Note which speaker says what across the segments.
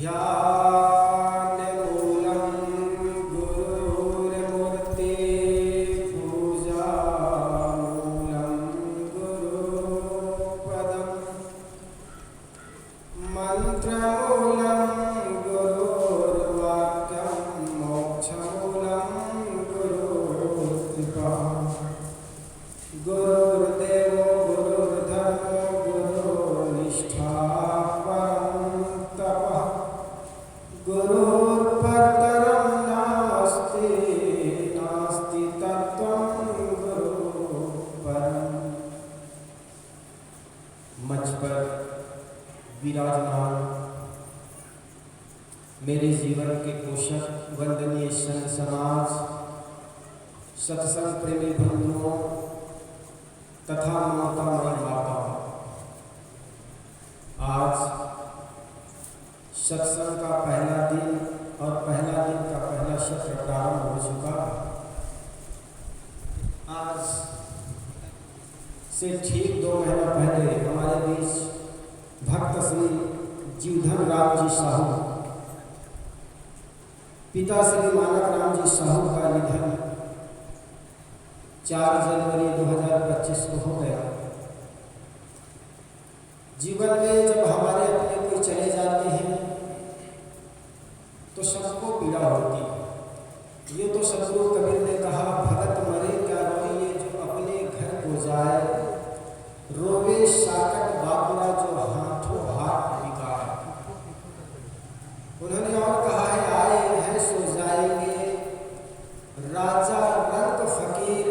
Speaker 1: ध्यानमूलं गुरुर्मूर्ते पूजामूलं गुरुपदं मन्त्रमूलं गुरुर्वाक्यं मोक्षमूलं गुरुर्कृपा गुरुर्देवो गुरुर्धर्मो गुरुर्निष्ठा परं तपः गुरुर्परं नास्ति नास्ति तत्त्वं गुरुपरम्। मंच पर विराजमान मेरे जीवन के पोषक वंदनीय संत समाज, सत्संग प्रेमी बंधुओं तथा ममतामयी माता, आज सत्संग का पहला दिन और पहला दिन का पहला सत्र प्रारंभ हो चुका। आज से ठीक 2 महीना पहले हमारे बीच भक्त श्री जीवधन राम जी साहू, पिता श्री मानक राम जी साहू का निधन 4 जनवरी 2025 को हो गया। जीवन में जब हमारे अपने कोई चले जाते हैं तो सबको पीड़ा होती है। ये तो सतगुरु कबीर ने कहा, भगत मरे क्या रोइए जो अपने घर को जाए, रोवे साकट बाबरा जो हाथों हाथ बिकाए। उन्होंने और कहा है, आए हैं सो जाएंगे, राजा रंग फकीर,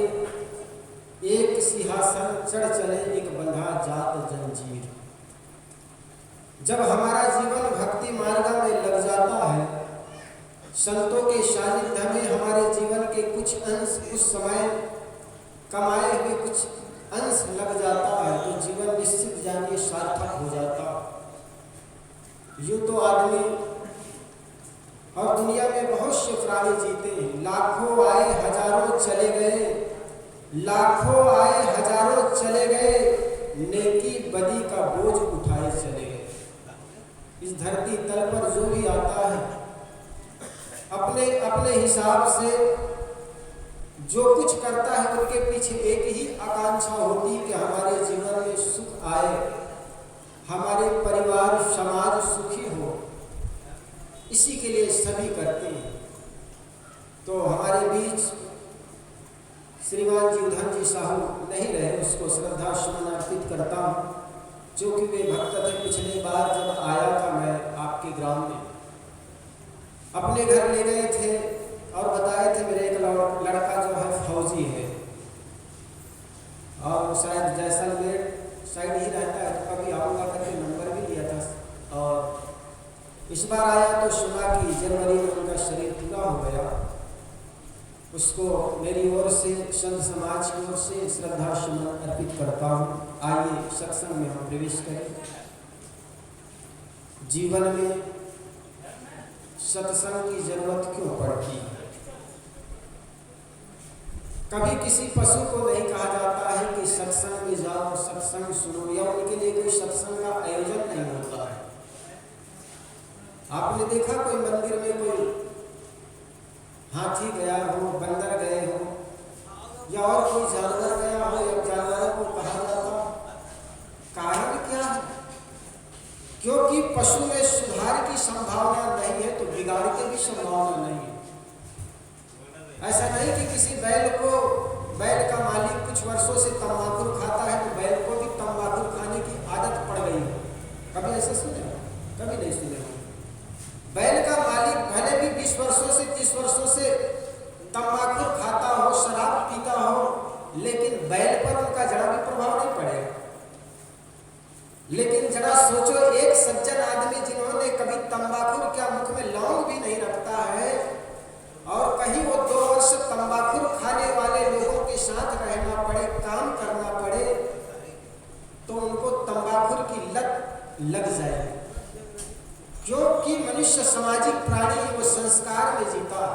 Speaker 1: एक सिंहासन चढ़ चले एक बंधा जात जंजीर। जब हमारा जीवन भक्ति मार्ग में लग जाता है, संतों के सानिध्य में हमारे जीवन के कुछ अंश उस समय कमाए हुए कुछ अंश लग जाता है तो जीवन निश्चित जानिए सार्थक हो जाता। यूँ तो आदमी और दुनिया में बहुत से प्राणी जीते हैं, लाखों आए हजारों चले गए, लाखों आए हजारों चले गए, नेकी बदी का बोझ उठाए चले गए। इस धरती तल पर जो भी आता है अपने अपने हिसाब से जो कुछ करता है, उनके पीछे एक ही आकांक्षा होती है कि हमारे जीवन में सुख आए, हमारे परिवार समाज सुखी हो, इसी के लिए सभी करते हैं। तो हमारे बीच श्रीमान जीवधन जी साहू नहीं रहे, उसको श्रद्धा सुमन अर्पित करता हूँ। क्योंकि वे भक्त थे, पिछली बार जब आया था मैं आपके ग्राम में, अपने घर ले गए थे और बताए थे मेरे एक लड़का जो है फौजी है और शायद जैसलमेर साइड ही रहता है, तो कभी आऊँगा करके नंबर भी दिया था। और इस बार आया तो सुना कि जनवरी में उनका शरीर पूरा हो गया। उसको मेरी ओर से, संत समाज की ओर से श्रद्धा सुमन अर्पित करता हूँ। आइए सत्संग में हम प्रवेश करें। जीवन में सत्संग की जरूरत क्यों पड़ती है? कभी किसी पशु को नहीं कहा जाता है कि सत्संग में जाओ, सत्संग सुनो, या उनके लिए कोई सत्संग का आयोजन नहीं होता है। आपने देखा कोई मंदिर में कोई हाथी गया हो, बंदर गए हो, या और कोई जानवर गया हो, या जानवरों को कहा जाता? कारण क्या है? क्योंकि पशु में सुधार की संभावना नहीं है तो बिगाड़ की भी संभावना नहीं है। ऐसा नहीं कि किसी बैल का मालिक कुछ वर्षों से तंबाकू खाता है तो बैल को भी तंबाकू खाने की आदत पड़ गई है। कभी ऐसा सुने? कभी नहीं सुने। बैल का मालिक भले भी 20 वर्षों से 30 वर्षों से तंबाकू खाता हो, शराब पीता हो, लेकिन बैल पर उनका जरा भी प्रभाव नहीं पड़ेगा। लेकिन जरा सोचो, एक सज्जन आदमी जिन्होंने कभी तंबाकू क्या मुख में लौंग भी नहीं रखता है और कहीं वो 2 वर्ष तंबाकू खाने वाले लोगों के साथ रहना पड़े, काम करना पड़े, तो उनको तंबाकू की लत लग जाएगी। क्योंकि मनुष्य सामाजिक प्राणी, वो संस्कार में जीता।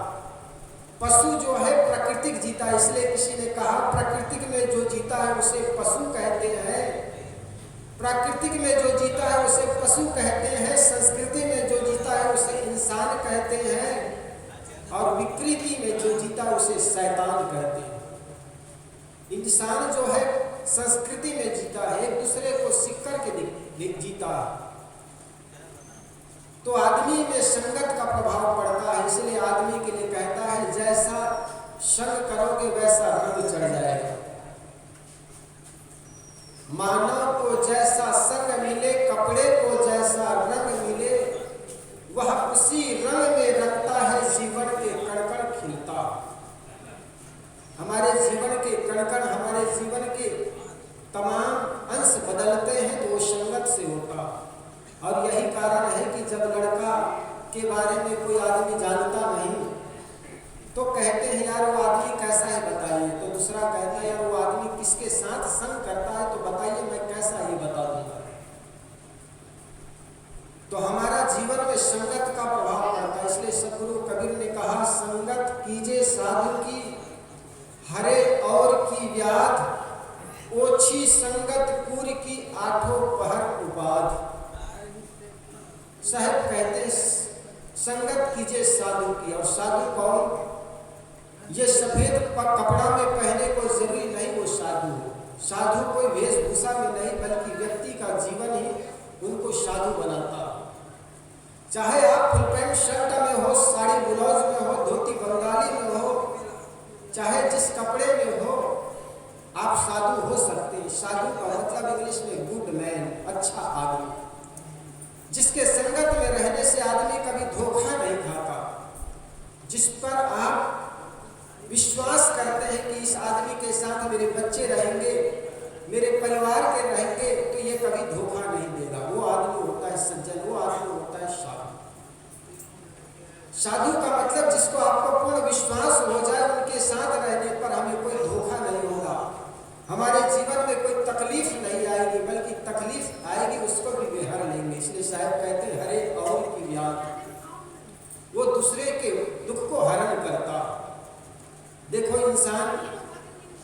Speaker 1: पशु जो है प्राकृतिक जीता, इसलिए किसी ने कहा प्राकृतिक में जो जीता है उसे पशु कहते हैं, प्राकृतिक में जो जीता है उसे पशु कहते हैं, संस्कृति में जो जीता है इंसान जो है संस्कृति में जीता है, एक दूसरे को सीख करके जीता है। तो आदमी में संगत का प्रभाव पड़ता है। इसलिए आदमी के लिए कहता है जैसा संग करोगे वैसा रंग चढ़ जाएगा। मानव को जैसा संग मिले, कपड़े को जैसा रंग मिले, वह उसी रंग में रखता है जीवन के कण-कण खिलता। हमारे जीवन के कण-कण, हमारे जीवन के तमाम अंश बदलते हैं तो वो संगत से होता। और यही कारण है कि जब लड़का के बारे में कोई आदमी जानता नहीं तो कहते हैं यार वो आदमी कैसा है बताइए, तो दूसरा कहता है यार वो आदमी किसके साथ संग करता है तो बताइए मैं कैसा ये बता दूंगा। तो हमारा जीवन में संगत का प्रभाव पड़ता है। इसलिए सद्गुरु कबीर ने कहा संगत कीजे साधु की, हरे और की व्याध, ओछी संगत पूर की आठों पहर उपाध। साहब कहते संगत कीजिए साधु की। और साधु कौन? ये सफेद कपड़ा में पहने कोई जरूरी नहीं वो साधु हो। साधु कोई वेशभूषा में नहीं बल्कि व्यक्ति का जीवन ही उनको साधु बनाता। चाहे आप फुल पैंट शर्ट में हो, साड़ी ब्लाउज में हो, धोती बंगाली में हो, चाहे जिस कपड़े में हो, आप साधु हो सकते हैं। साधु का मतलब इंग्लिश में गुड मैन, अच्छा आदमी, जिसके संगत में रहने से आदमी कभी धोखा नहीं खाता, जिस पर आप विश्वास करते हैं कि इस आदमी के साथ मेरे बच्चे रहेंगे, मेरे परिवार के रहेंगे तो ये कभी धोखा नहीं देगा। वो आदमी होता है सज्जन, वो आदमी होता है साधु। साधु का मतलब जिसको आपको पूर्ण विश्वास हो जाए उनके साथ रहने पर हमें कोई धोखा नहीं होगा, हमारे जीवन में कोई तकलीफ नहीं आएगी, बल्कि तकलीफ आएगी उसको भी वे हर लेंगे। इसलिए साहब कहते हैं हरे और की व्याध, वो दूसरे के दुख को हरण करता। देखो इंसान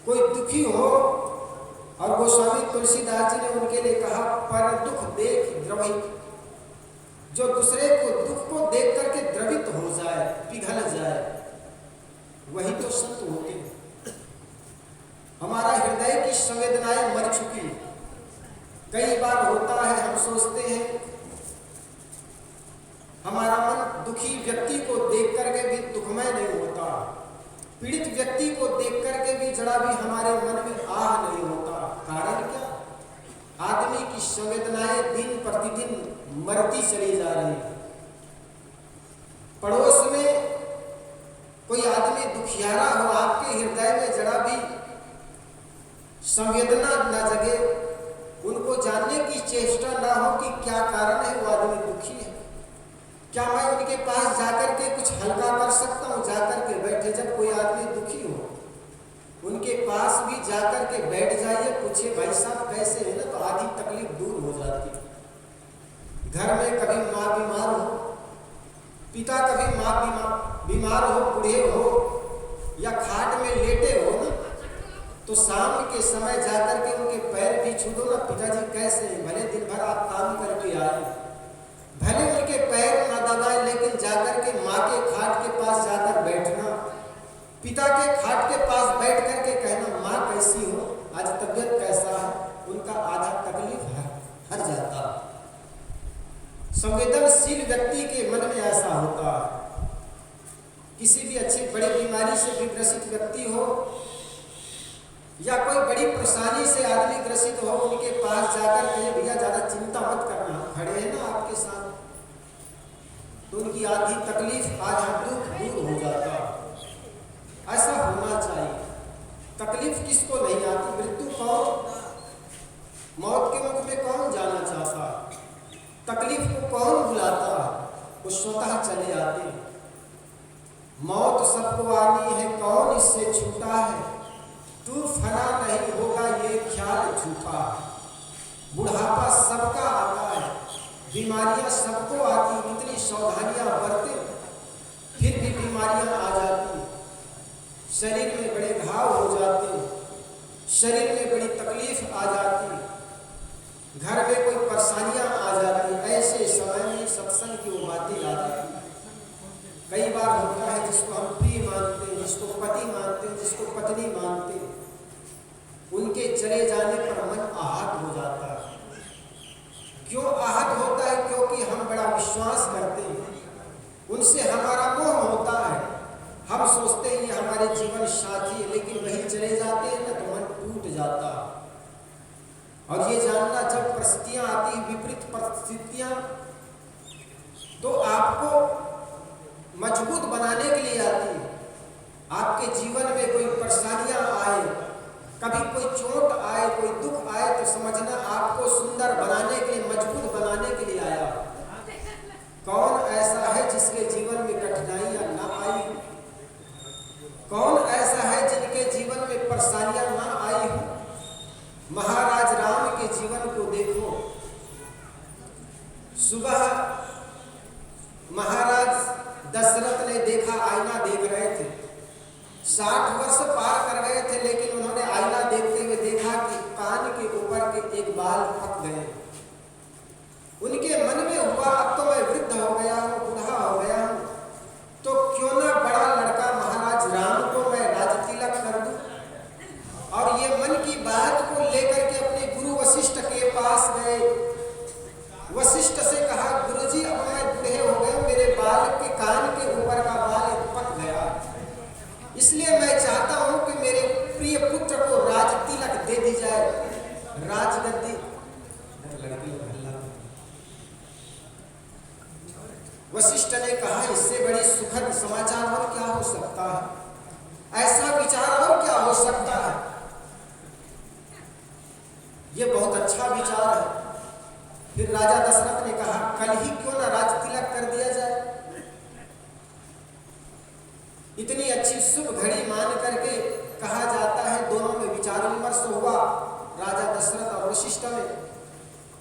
Speaker 1: कोई दुखी हो और गोस्वामी तुलसीदास जी ने उनके लिए कहा पर दुख देख द्रवित, जो दूसरे को दुख को देख करके द्रवित हो जाए, पिघल जाए, वही तो संत होते हैं। हमारा हृदय की संवेदनाएं मर चुकी। कई बार होता है हम सोचते हैं हमारा मन दुखी व्यक्ति को देख करके भी दुखमय नहीं होता, पीड़ित व्यक्ति को देख करके भी जरा भी हमारे मन में आह नहीं होता। कारण क्या? आदमी की संवेदनाएं दिन प्रतिदिन मरती चली जा रही है। पड़ोस में कोई आदमी दुखियारा हो, आपके हृदय में जरा भी संवेदना न जगे, उनको जानने की चेष्टा ना हो कि क्या कारण है वो आदमी दुखी है, क्या मैं उनके पास जाकर के कुछ हल्का कर सकता हूँ? जाकर के बैठे। जब कोई आदमी दुखी हो उनके पास भी जाकर के बैठ जाइए, पूछिए भाई साहब कैसे है ना, तो आधी तकलीफ दूर हो जाती है। घर में कभी माँ बीमार हो, पिता कभी माँ बीमार हो, बूढ़े हो या खाट में लेटे हो ना, तो शाम के समय जाकर के उनके पैर भी छू दो ना, पिताजी कैसे हैं? भले दिन भर आप काम करके आए, भले उनके पैर ना दबाए, लेकिन जाकर के माँ के खाट के पास जाकर बैठना, पिता के खाट के पास बैठ करके कहना माँ कैसी हो, आज तबीयत कैसा है, उनका आधा तकलीफ हट जाता। संवेदनशील व्यक्ति के मन में ऐसा होता है। किसी भी अच्छी बड़ी बीमारी से भी ग्रसित व्यक्ति हो या कोई बड़ी परेशानी से आदमी ग्रसित हो, उनके पास जाकर कहे भैया ज्यादा चिंता मत करना, हम खड़े हैं ना आपके साथ, तो उनकी आधी तकलीफ आधा दुख दूर हो जाता। ऐसा होना चाहिए। तकलीफ किसको नहीं आती? मृत्यु कौन, मौत के मुख में कौन जाना चाहता? तकलीफ को कौन बुलाता? वो स्वतः चले आते। मौत सबको आनी है, कौन इससे छूटा है, तू फना नहीं होगा ये ख्याल झूठा। बुढ़ापा सबका आता है, बीमारियां सबको आती, इतनी सावधानियां बरते फिर भी बीमारियां आ जाती, शरीर में बड़े घाव हो जाते, शरीर में बड़ी तकलीफ आ जाती, घर में कोई परेशानियां आ जाती। ऐसे समय में सत्संग की वो बातें याद आती। कई बार होता है जिसको हम प्रिय मानते हैं, जिसको पति मानते हैं, जिसको पत्नी मानते हैं, उनके चले जाने पर मन आहत हो जाता है। क्यों आहत होता है? क्योंकि हम बड़ा विश्वास करते हैं, उनसे हमारा मोह होता है, हम सोचते हैं ये हमारे जीवन साथी है, लेकिन वही चले जाते हैं ना तो मन टूट जाता है। और ये जानना, जब परिस्थितियां आती हैं, विपरीत परिस्थितियां, तो आपको मजबूत बनाने के लिए आती है। आपके जीवन में कोई परेशानियां आए, कभी कोई चोट आए, कोई दुख आए, तो समझना आपको सुंदर बनाने के लिए, मजबूत बनाने के लिए आया। कौन ऐसा है जिसके जीवन में कठिनाइयां ना आई? कौन ऐसा है जिनके जीवन में परेशानियां ना आई हो? महाराज राम के जीवन को देखो। सुबह महाराज दशरथ ने देखा, आईना देख रहे थे, 60 वर्ष पार कर गए थे, लेकिन उन्होंने आईना देखते हुए देखा कि कान के ऊपर के एक बाल पक गए। उनके मन में हुआ, अब तो मैं वृद्ध हो गया हूँ, बूढ़ा हो गया हूँ, तो क्यों ना बड़ा लड़का महाराज राम को मैं राज तिलक कर दूं। और ये मन की बात को लेकर के अपने गुरु वशिष्ठ के पास गए। वशिष्ठ से कहा, गुरुजी अब मैं बूढ़े हो गए, मेरे बाल के कान के ऊपर का बाल पक गया, इसलिए मैं चाहता हूं कि मेरे प्रिय पुत्र को राज तिलक दे दी जाए, राजगद्दी। वशिष्ठ ने कहा, इससे बड़ी सुखद समाचार और क्या हो सकता है? ऐसा विचार और क्या हो सकता है? ये बहुत अच्छा विचार है। फिर राजा दशरथ ने कहा, कल ही क्यों ना राज तिलक कर दिया जाए। इतनी अच्छी शुभ घड़ी मान करके कहा जाता है, दोनों में विचार विमर्श हुआ, राजा दशरथ और वशिष्ठ में,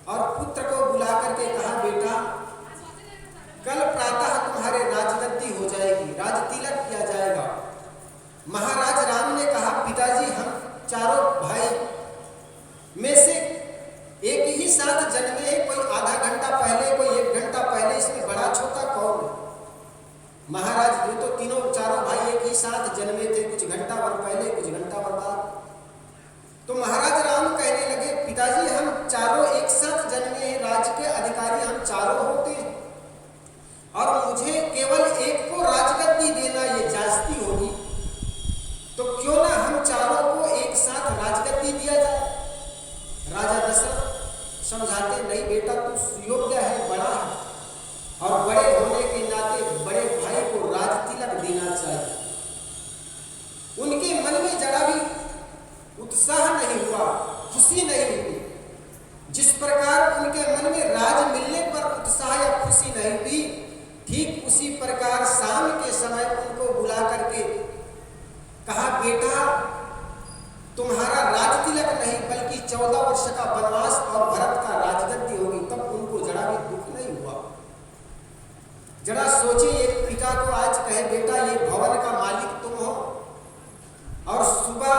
Speaker 1: और पुत्र को बुला करके कहा, बेटा कल प्रातः तुम्हारे राजगद्दी हो जाएगी, राज तिलक किया जाएगा। महाराज राम ने कहा, पिताजी हम चारों भाई में से एक ही साथ जन्मे, कोई आधा घंटा पहले, कोई 1 घंटा पहले, इसमें बड़ा छोटा कौन है? महाराज ये तो तीनों चारों भाई एक ही साथ जन्मे थे, कुछ घंटा भर पहले, कुछ घंटा भर बाद। तो महाराज राम कहने लगे, पिताजी हम चारों एक साथ जन्मे हैं, राज्य के अधिकारी हम चारों होते हैं, और मुझे केवल एक को राजगद्दी देना ये जास्ती होगी, तो क्यों ना हम चारों को एक साथ राजगद्दी दिया जाए। राजा दशरथ समझाते, नहीं बेटा तू सुयोग्य है, बड़ा है, और बड़े होने के नाते बड़े भाई को राज तिलक देना चाहिए। उनके मन में जरा भी उत्साह नहीं हुआ, खुशी नहीं हुई। जिस प्रकार उनके मन में राज मिलने पर उत्साह या खुशी नहीं हुई, ठीक उसी प्रकार शाम के समय उनको बुला करके कहा, बेटा तुम्हारा राज तिलक नहीं बल्कि 14 वर्ष का वनवास और भरत का राजगद्दी होगी। तब उनको जरा भी दुख नहीं हुआ। जरा सोचिए, एक पिता को आज कहे, बेटा ये भवन का मालिक तुम हो, और सुबह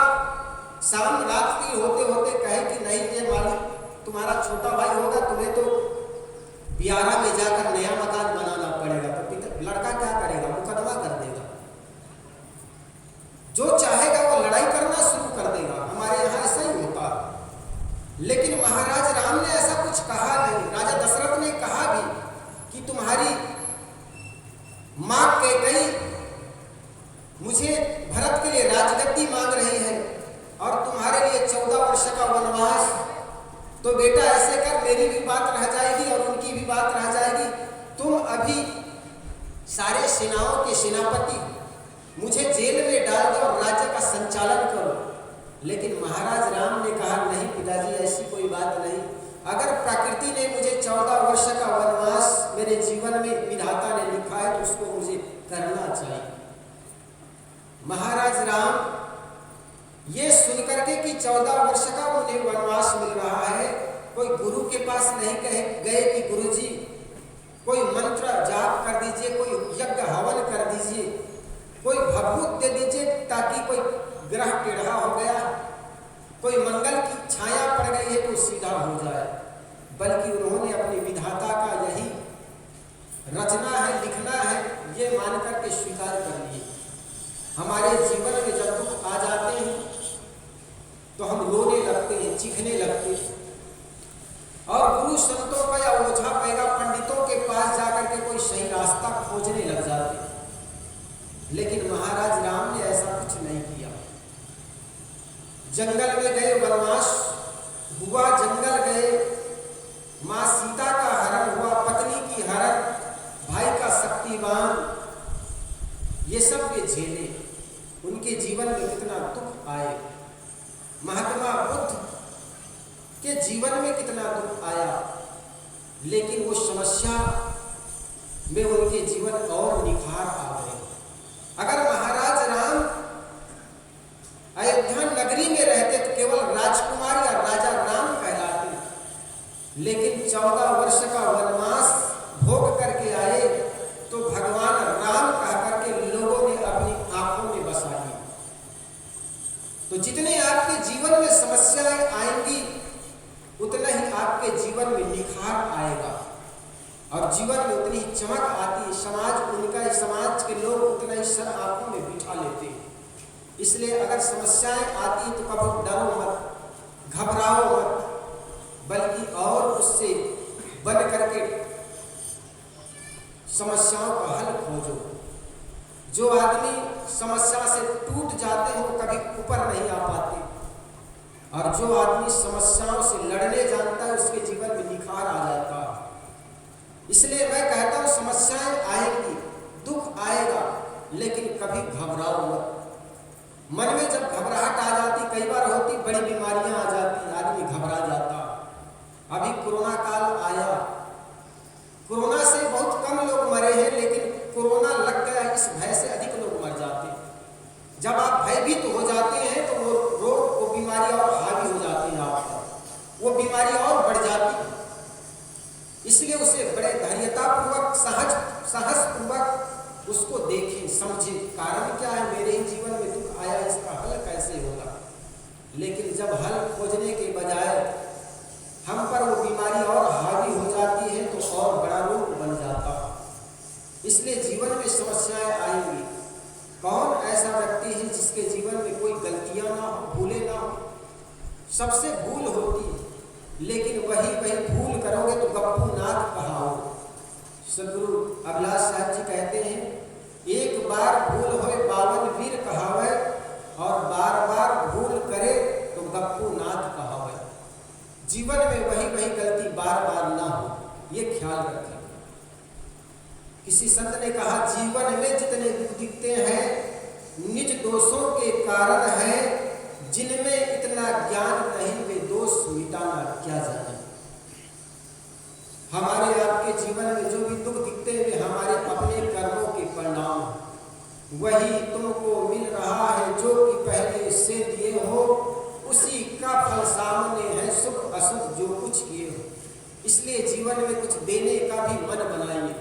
Speaker 1: शाम रात्रि होते होते कहे कि नहीं ये मालिक तुम्हारा छोटा भाई होगा, तुम्हें तो बियारा में जाकर नया मकान बनाना पड़ेगा। तो पिता लड़का क्या करेगा? मुकदमा कर देगा, जो चाहेगा वो लड़ाई करना शुरू कर देगा। हमारे यहाँ ऐसा ही होता। लेकिन महाराज राम ने ऐसा कुछ कहा नहीं। राजा दशरथ ने कहा भी कि तुम्हारी मां कैकेयी मुझे भरत के लिए राजगद्दी मांग रही है और तुम्हारे लिए 14 वर्ष का वनवास, तो बेटा ऐसे कर, मेरी भी बात रह जाएगी और उनकी भी बात रह जाएगी। तुम अभी सारे सेनाओं के सेनापति, मुझे जेल में डाल दो और राज्य का संचालन करो। लेकिन महाराज राम ने कहा, नहीं पिताजी ऐसी कोई बात नहीं। अगर प्रकृति ने मुझे 14 वर्ष का वनवास मेरे जीवन में विधाता ने लिखा है तो उसको मुझे करना चाहिए। महाराज राम ये सुनकर के कि 14 वर्ष का उन्हें वनवास मिल रहा है, कोई गुरु के पास नहीं कहे गए कि गुरुजी कोई मंत्र जाप कर दीजिए, कोई यज्ञ हवन कर दीजिए, कोई भभूत दे दीजिए ताकि कोई ग्रह टेढ़ा हो गया, कोई मंगल की छाया पड़ गई है तो सीधा हो जाए। बल्कि उन्होंने अपने विधाता का यही रचना है, लिखना है, ये मान करके स्वीकार कर लिए। हमारे जीवन में जब दुख आ जाते हैं तो हम रोज चीखने लगते और गुरु संतों का या ओझा पैगा पंडितों के पास जाकर के कोई सही रास्ता खोजने लग जाते। लेकिन महाराज राम ने ऐसा कुछ नहीं किया। जंगल में गए, वनवास हुआ, जंगल गए, मां सीता का हरण हुआ, पत्नी की हरण, भाई का शक्तिवान, ये सब ये झेले। उनके जीवन में कितना दुख आए। महात्मा बुद्ध के जीवन में कितना दुख आया, लेकिन वो समस्या में उनके जीवन और निखार आ गए। अगर महाराज राम अयोध्या नगरी में रहते तो केवल राजकुमार या राजा राम कहलाते, लेकिन 14 वर्ष का वनवास भोग करके आए तो भगवान राम कह करके लोगों ने अपनी आंखों में बसा लिया। तो जितने आपके जीवन में समस्याएं आएंगी उतना ही आपके जीवन में निखार आएगा और जीवन में उतनी ही चमक आती है। समाज के लोग उतना ही सर आंखों में बिठा लेते हैं। इसलिए अगर समस्याएं आती तो कभी डरो मत, घबराओ मत, बल्कि और उससे बन करके समस्याओं का हल खोजो। जो आदमी समस्या से टूट जाते हैं वो कभी ऊपर नहीं आ पाते, और जो आदमी समस्याओं से लड़ने जानता है उसके जीवन में निखार आ जाता है। इसलिए मैं कहता हूँ समस्याएं आएंगी, दुख आएगा, लेकिन कभी घबराओ मत। मन में जब घबराहट आ जाती, कई बार होती, बड़ी बीमारियां आ जाती, आदमी घबरा जाता। अभी कोरोना काल आया, कोरोना से बहुत कम लोग मरे हैं, लेकिन कोरोना लग गया इस भय से अधिक लोग मर जाते। जब आप भयभीत हो जाते हैं तो वो रोग, वो बीमारी और हावी हो जाती है आप पर, वो बीमारी और बढ़ जाती है। इसलिए उसे बड़े धैर्यतापूर्वक, साहस पूर्वक उसको देखें, समझें, कारण क्या है, मेरे ही जीवन में दुख आया, इसका हल कैसे होगा। लेकिन जब हल खोजने के बजाय हम पर वो बीमारी और हावी हो जाती है तो और बड़ा रोग बन जाता। इसलिए जीवन में समस्याएं आएंगी। कौन ऐसा व्यक्ति है जिसके जीवन में कोई गलतियां ना हो, भूले ना हो? सबसे भूल होती है, लेकिन वही भूल करोगे तो गप्पू नाथ कहाओ। सदगुरु अभिलाष साहब जी कहते हैं, एक बार भूल होए 52 वीर कहावे, और बार बार भूल करे तो गप्पू नाथ कहावे। जीवन में वही गलती बार बार ना हो, ये ख्याल रखें। किसी संत ने कहा, जीवन में जितने दुख दिखते हैं निज दोषों के कारण है, जिनमें इतना ज्ञान नहीं वे दोष मिटाना क्या जाने। हमारे आपके जीवन में जो भी दुख दिखते हैं वे हमारे अपने कर्मों के परिणाम, वही तुमको मिल रहा है जो कि पहले से दिए हो, उसी का फल सामने है, सुख अशुभ जो कुछ किए हो। इसलिए जीवन में कुछ देने का भी मन बनाइए।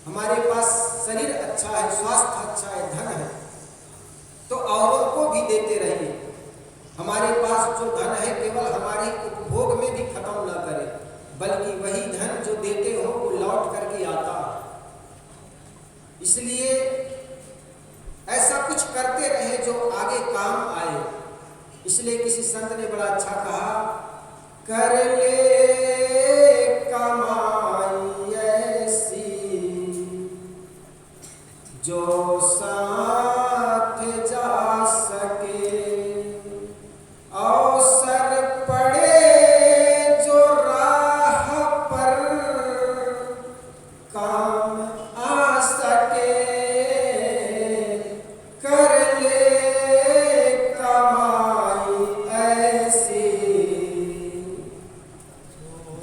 Speaker 1: हमारे पास शरीर अच्छा है, स्वास्थ्य अच्छा है, धन है, तो औरों को भी देते रहिए। हमारे पास जो धन है केवल हमारे उपभोग में भी खत्म न करें, बल्कि वही धन जो देते हो वो लौट करके आता। इसलिए ऐसा कुछ करते रहे जो आगे काम आए। इसलिए किसी संत ने बड़ा अच्छा कहा, कर ले कमाई ऐसी जो साथ जा सके, अवसर पड़े जो राह पर काम आ सके, कर ले कमाई ऐसी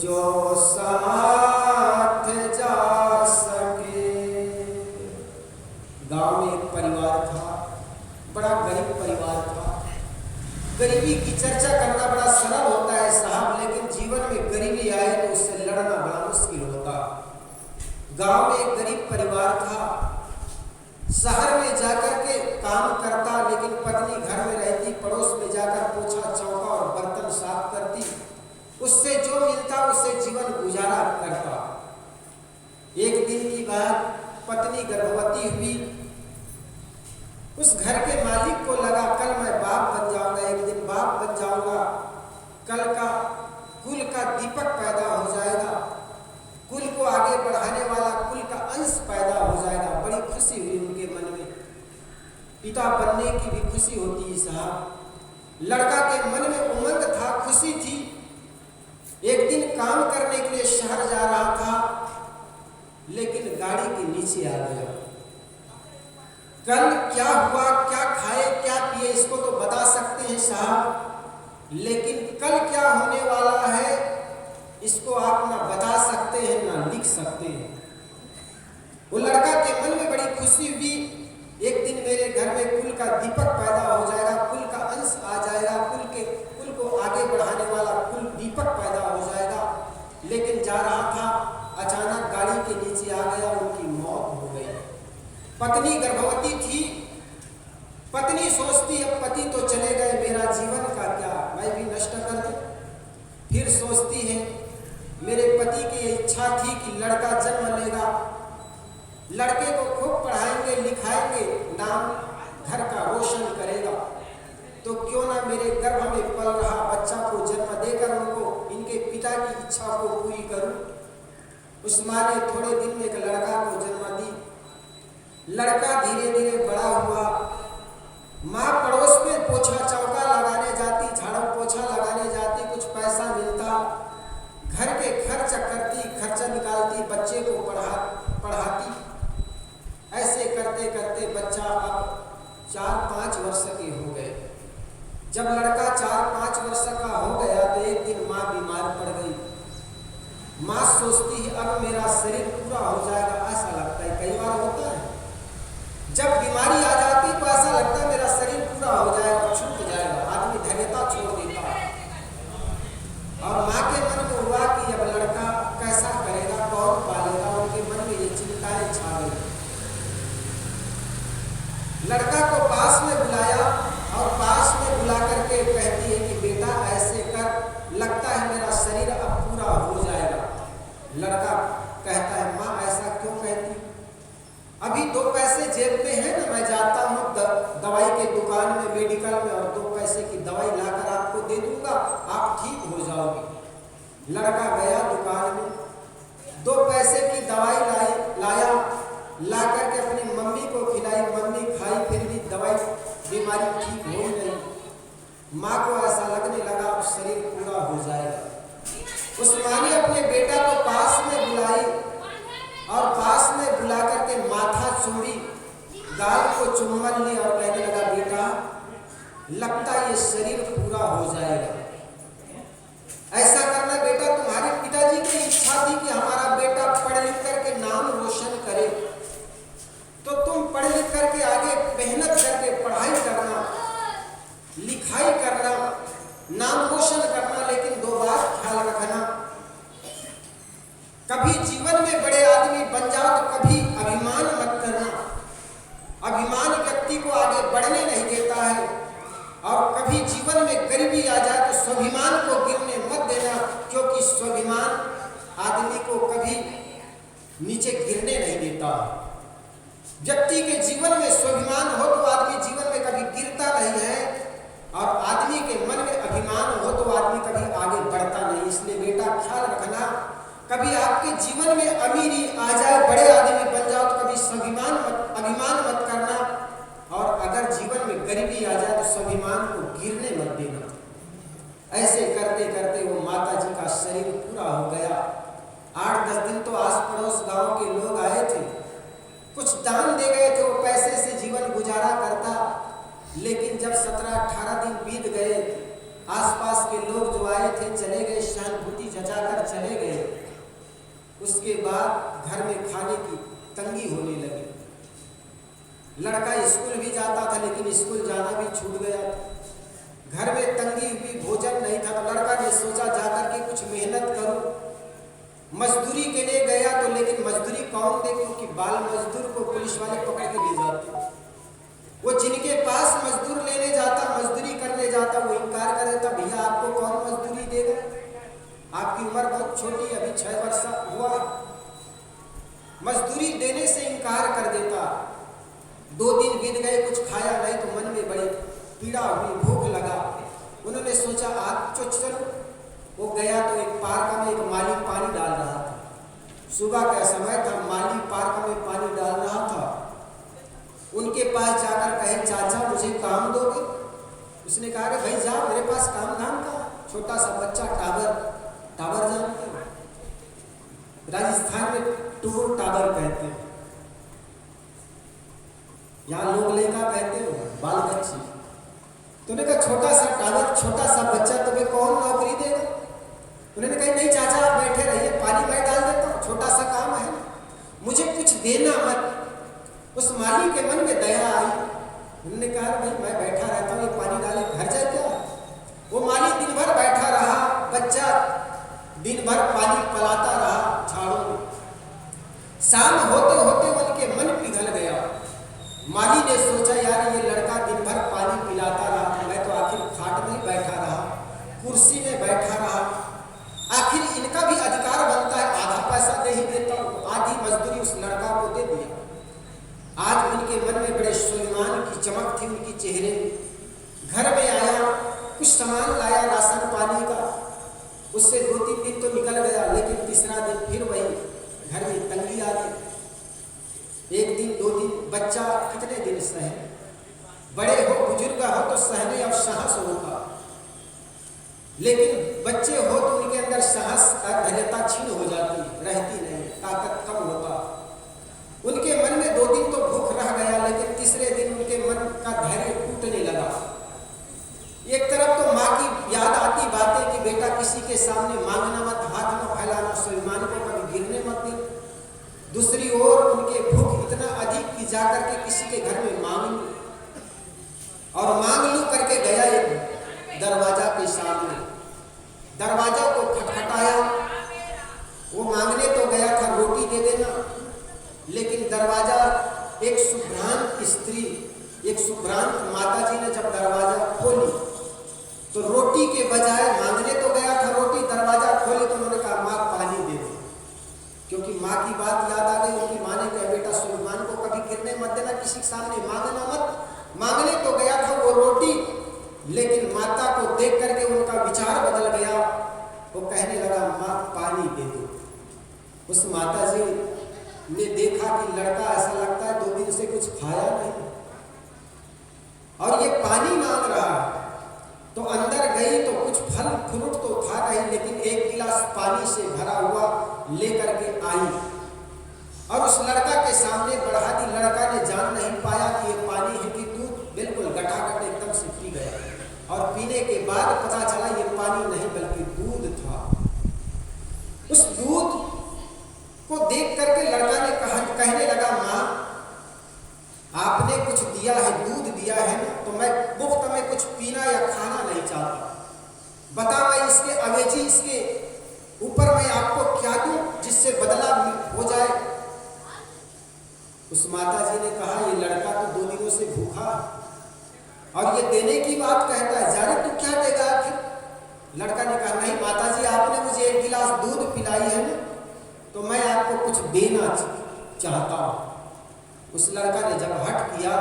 Speaker 1: जो साथ जा सके। गांव में एक परिवार था, बड़ा गरीब परिवार था। गरीबी की चर्चा करना बड़ा सरल होता है साहब, लेकिन जीवन में गरीबी आए तो उससे लड़ना बड़ा मुश्किल होता। गांव में एक गरीब परिवार था, शहर में जाकर के काम करता, लेकिन पत्नी घर में रहती, पड़ोस में जाकर पोछा चौका और बर्तन साफ करती, उससे जो मिलता उससे जीवन गुजारा करता। एक दिन की बात, पत्नी गर्भवती हुई। उस घर के मालिक को लगा कल मैं बाप बन जाऊंगा, एक दिन बाप बन जाऊंगा, कल का कुल का दीपक पैदा हो जाएगा, कुल को आगे बढ़ाने वाला कुल का अंश पैदा हो जाएगा। बड़ी खुशी हुई उनके मन में, पिता बनने की भी खुशी होती है साहब। लड़का के मन में उमंग था, खुशी थी। एक दिन काम करने के लिए शहर जा रहा था, लेकिन गाड़ी के नीचे आ गया। कल क्या हुआ, क्या खाए क्या पिए, इसको तो बता सकते हैं साहब, लेकिन कल क्या होने वाला है इसको आप ना बता सकते हैं ना लिख सकते हैं। वो लड़का के मन में बड़ी खुशी हुई, एक दिन मेरे घर में कुल का दीपक पैदा हो जाएगा, कुल का अंश आ जाएगा, कुल को आगे बढ़ाने वाला कुल दीपक पैदा हो जाएगा। लेकिन जा रहा था, अचानक गाड़ी के नीचे आ गया, उनकी मौत हो गई। पत्नी गर्भवती थी। पत्नी सोचती अब पति तो चले गए, मेरा जीवन का क्या, मैं भी नष्ट कर दूं। फिर सोचती है मेरे पति की इच्छा थी कि लड़का जन्म लेगा, लड़के को खूब पढ़ाएंगे लिखाएंगे, नाम घर का रोशन करेगा, तो क्यों ना मेरे गर्भ में पल रहा बच्चा को जन्म देकर उनको इनके पिता की इच्छा को पूरी करूं। उस माँ ने थोड़े दिन में एक लड़का को जन्म दी। लड़का धीरे धीरे बड़ा हुआ। माँ पड़ोस में पोछा चौका लगाने जाती, झाड़ू पोछा लगाने जाती, कुछ पैसा मिलता, घर के खर्च करती, खर्चा निकालती, बच्चे को पढ़ाती। ऐसे करते करते बच्चा अब 4-5 वर्ष के हो गए। जब लड़का 4-5 वर्ष का हो गया तो एक दिन माँ बीमार पड़ गई। माँ सोचती है अब मेरा शरीर पूरा हो जाएगा, ऐसा लगता है, कई बार होता है जब बीमारी आ जाती तो ऐसा लगता है मेरा शरीर पूरा हो जाएगा, छूट जाएगा, आदमी धैर्यता छोड़ देता है। और माँ के मन में हुआ कि अब लड़का कैसा करेगा, कौन पालेगा, उनके मन में ये चिंताएं छा गई। लड़का को पास में बुलाया और पास में बुला करके कहती है कि बेटा ऐसे कर, लगता है मेरा शरीर अब पूरा हो जाएगा। लड़का कहता है माँ ऐसा क्यों कहती, अभी 2 पैसे जेब में है ना, मैं जाता हूँ दवाई के दुकान में, मेडिकल में, और 2 पैसे की दवाई लाकर आपको दे दूंगा, आप ठीक हो जाओगे। लड़का गया दुकान में, 2 पैसे की दवाई लाया, ला करके अपनी मम्मी को खिलाई, मम्मी खाई, फिर भी दवाई बीमारी ठीक हो ही नहीं। माँ को ऐसा लगने लगा अब शरीर पूरा हो जाएगा। उस माँ ने अपने बेटा को पास में बुलाई और पास में बुला करके माथा चूमी, गाल को चुम्बन ली और कहने लगा बेटा लगता ये शरीर पूरा हो जाएगा, ऐसा करना बेटा। तुम्हारे पिताजी की इच्छा थी कि हमारा बेटा पढ़ लिख करके नाम रोशन करे, तो तुम पढ़ लिख करके आगे मेहनत करके पढ़ाई करना, लिखाई करना, नाम रोशन करना, लेकिन 2 बात ख्याल रखना, कभी जीवन में बड़े आदमी बन जाओ तो कभी अभिमान मत करना। अभिमान व्यक्ति को आगे बढ़ने नहीं देता है, और कभी जीवन में गरीबी आ जाए तो स्वाभिमान को गिरने मत देना, क्योंकि स्वाभिमान आदमी को कभी नीचे गिरने नहीं देता। व्यक्ति के जीवन में स्वाभिमान हो तो आदमी जीवन में कभी गिरता नहीं है, और आदमी के मन में अभिमान हो तो आदमी कभी आगे बढ़ता नहीं। इसलिए बेटा ख्याल रखना, कभी आपके जीवन में अमीरी आ जाए, बड़े आदमी बन जाओ तो कभी अभिमान मत करना, और अगर जीवन में गरीबी आ जाए तो स्वाभिमान को गिरने मत देना। ऐसे करते करते वो माता जी का शरीर पूरा हो गया। 8-10 दिन तो आस पड़ोस गांव के लोग आए थे, कुछ दान दे गए थे, वो पैसे से जीवन गुजारा करता। लेकिन जब 17-18 दिन बीत गए, आसपास के लोग जो आए थे चले गए, सहानुभूति जताकर चले गए। उसके बाद घर में खाने की तंगी होने लगी। लड़का स्कूल भी जाता था, लेकिन स्कूल जाना भी छूट गया। घर में तंगी हुई, भोजन नहीं था, तो लड़का ने सोचा जाकर के कुछ मेहनत करूं। मजदूरी के लिए गया तो, लेकिन मजदूरी कौन दे, क्योंकि बाल मजदूर को पुलिस वाले पकड़ के ले जाते। वो जिनके पास मजदूर लेने जाता, मजदूरी करने जाता, वो इनकार कर देता, भैया आपको कौन मजदूरी देगा, आपकी उम्र बहुत छोटी, अभी 6 वर्ष हुआ। मजदूरी देने से इनकार कर देता। 2 दिन बीत गए, कुछ खाया नहीं, तो मन में बड़ी पीड़ा हुई, भूख लगा। उन्होंने सोचा आज तो चलो। वो गया तो एक पार्क में एक माली पानी डाल रहा था। सुबह का समय था, माली पार्क में पानी डाल रहा था। उनके पास जाकर कहे चाचा मुझे काम दोगे? उसने कहा कि भाई जाओ, मेरे पास काम धाम का। छोटा सा बच्चा टावर जानते हो? राजस्थान में टूर टावर कहते हैं, यहाँ लोग लेखा कहते हो, बाल बच्ची। तूने कहा छोटा सा टावर, छोटा सा बच्चा, तुम्हें कौन नौकरी देगा? उन्होंने कहा नहीं चाचा आप बैठे रहिए, पानी मैं डाल देता हूँ, छोटा सा काम है, मुझे कुछ देना मत। उस माली के मन में दया आई। उन्होंने कहा भाई मैं बैठा रहता हूँ, ये पानी डाले घर जाए क्या? वो माली दिन भर बैठा रहा, बच्चा दिन भर पानी पिलाता रहा झाड़ों में। शाम होते होते उनके मन पिघल गया। माली ने सोचा यार ये लड़का दिन भर पानी पिलाता रहा, मैं तो आखिर खाट में बैठा रहा, कुर्सी में बैठा रहा, आखिर इनका भी अधिकार बनता है, आधा पैसा दे ही देता हूँ। आधी मजदूरी उस लड़का को दे दिया। आज उनके मन में बड़े सुलेमान की चमक थी उनके चेहरे में। घर में आया, कुछ सामान लाया राशन पानी का, उससे 2-3 दिन तो निकल गया, लेकिन तीसरा दिन फिर वही घर में तंगी आ गई। 1 दिन 2 दिन, बच्चा कितने दिन सहे? बड़े हो बुजुर्ग हो तो सहने और साहस होगा, लेकिन बच्चे हो तो उनके अंदर साहस और धैर्यता छीन हो जाती, रहती नहीं, ताकत कम होता। उनके मन में 2 दिन तो भूख रह गया, लेकिन तीसरे दिन उनके मन का धैर्य टूटने लगा। एक तरफ तो माँ की याद आती बातें कि बेटा किसी के सामने मांगना मत, हाथ न फैलाना, स्वाभिमान को कभी गिरने मत दे। दूसरी ओर उनके भूख इतना अधिक कि जाकर के किसी के घर में मांग लूं, और मांग लूं करके गया एक दरवाजा के सामने, दरवाजा को खटखटाया। वो मांगने तो गया था रोटी दे देना, लेकिन दरवाजा एक सुभ्रांत स्त्री, एक सुभ्रांत माता जी ने जब दरवाजा खोली तो रोटी के बजाय, मांगने तो गया था रोटी, दरवाजा खोले तो उन्होंने कहा माँ पानी दे दे। क्योंकि माँ की बात याद आ गई। उनकी माँ ने कहा बेटा सुलेमान को कभी गिरने मत देना, किसी के सामने मांगना मत। मांगने तो गया था वो रोटी, लेकिन माता को देख करके उनका विचार बदल गया। वो कहने लगा माँ पानी दे दो। उस माता जी ने देखा कि लड़का ऐसा लगता है 2 दिन से कुछ खाया नहीं और ये पानी मांग रहा है, तो अंदर गई तो कुछ फल फ्रूट तो था नहीं, लेकिन 1 गिलास पानी से भरा हुआ लेकर के आई और उस लड़का के सामने बढ़ा दी। लड़का ने जान नहीं पाया कि ये पानी है कि दूध, बिल्कुल गटागट एकदम से पी गया और पीने के बाद पता चला ये पानी नहीं बल्कि दूध था। उस दूध को देख करके लड़का ने कहने लगा माँ आपने कुछ दिया है, दूध दिया है ना, तो मैं मुफ्त में कुछ पीना या खाना नहीं चाहता, बता मैं इसके अवेजी, इसके ऊपर मैं आपको क्या दूं जिससे बदला हो जाए। उस माता जी ने कहा ये लड़का तो 2 दिनों से भूखा और ये देने की बात कहता है, जाने तू क्या देगा आखिर? लड़का ने कहा नहीं माता जी आपने मुझे 1 गिलास दूध पिलाई है ना, तो मैं आपको कुछ देना चाहता हूँ। उस लड़का ने जब हट किया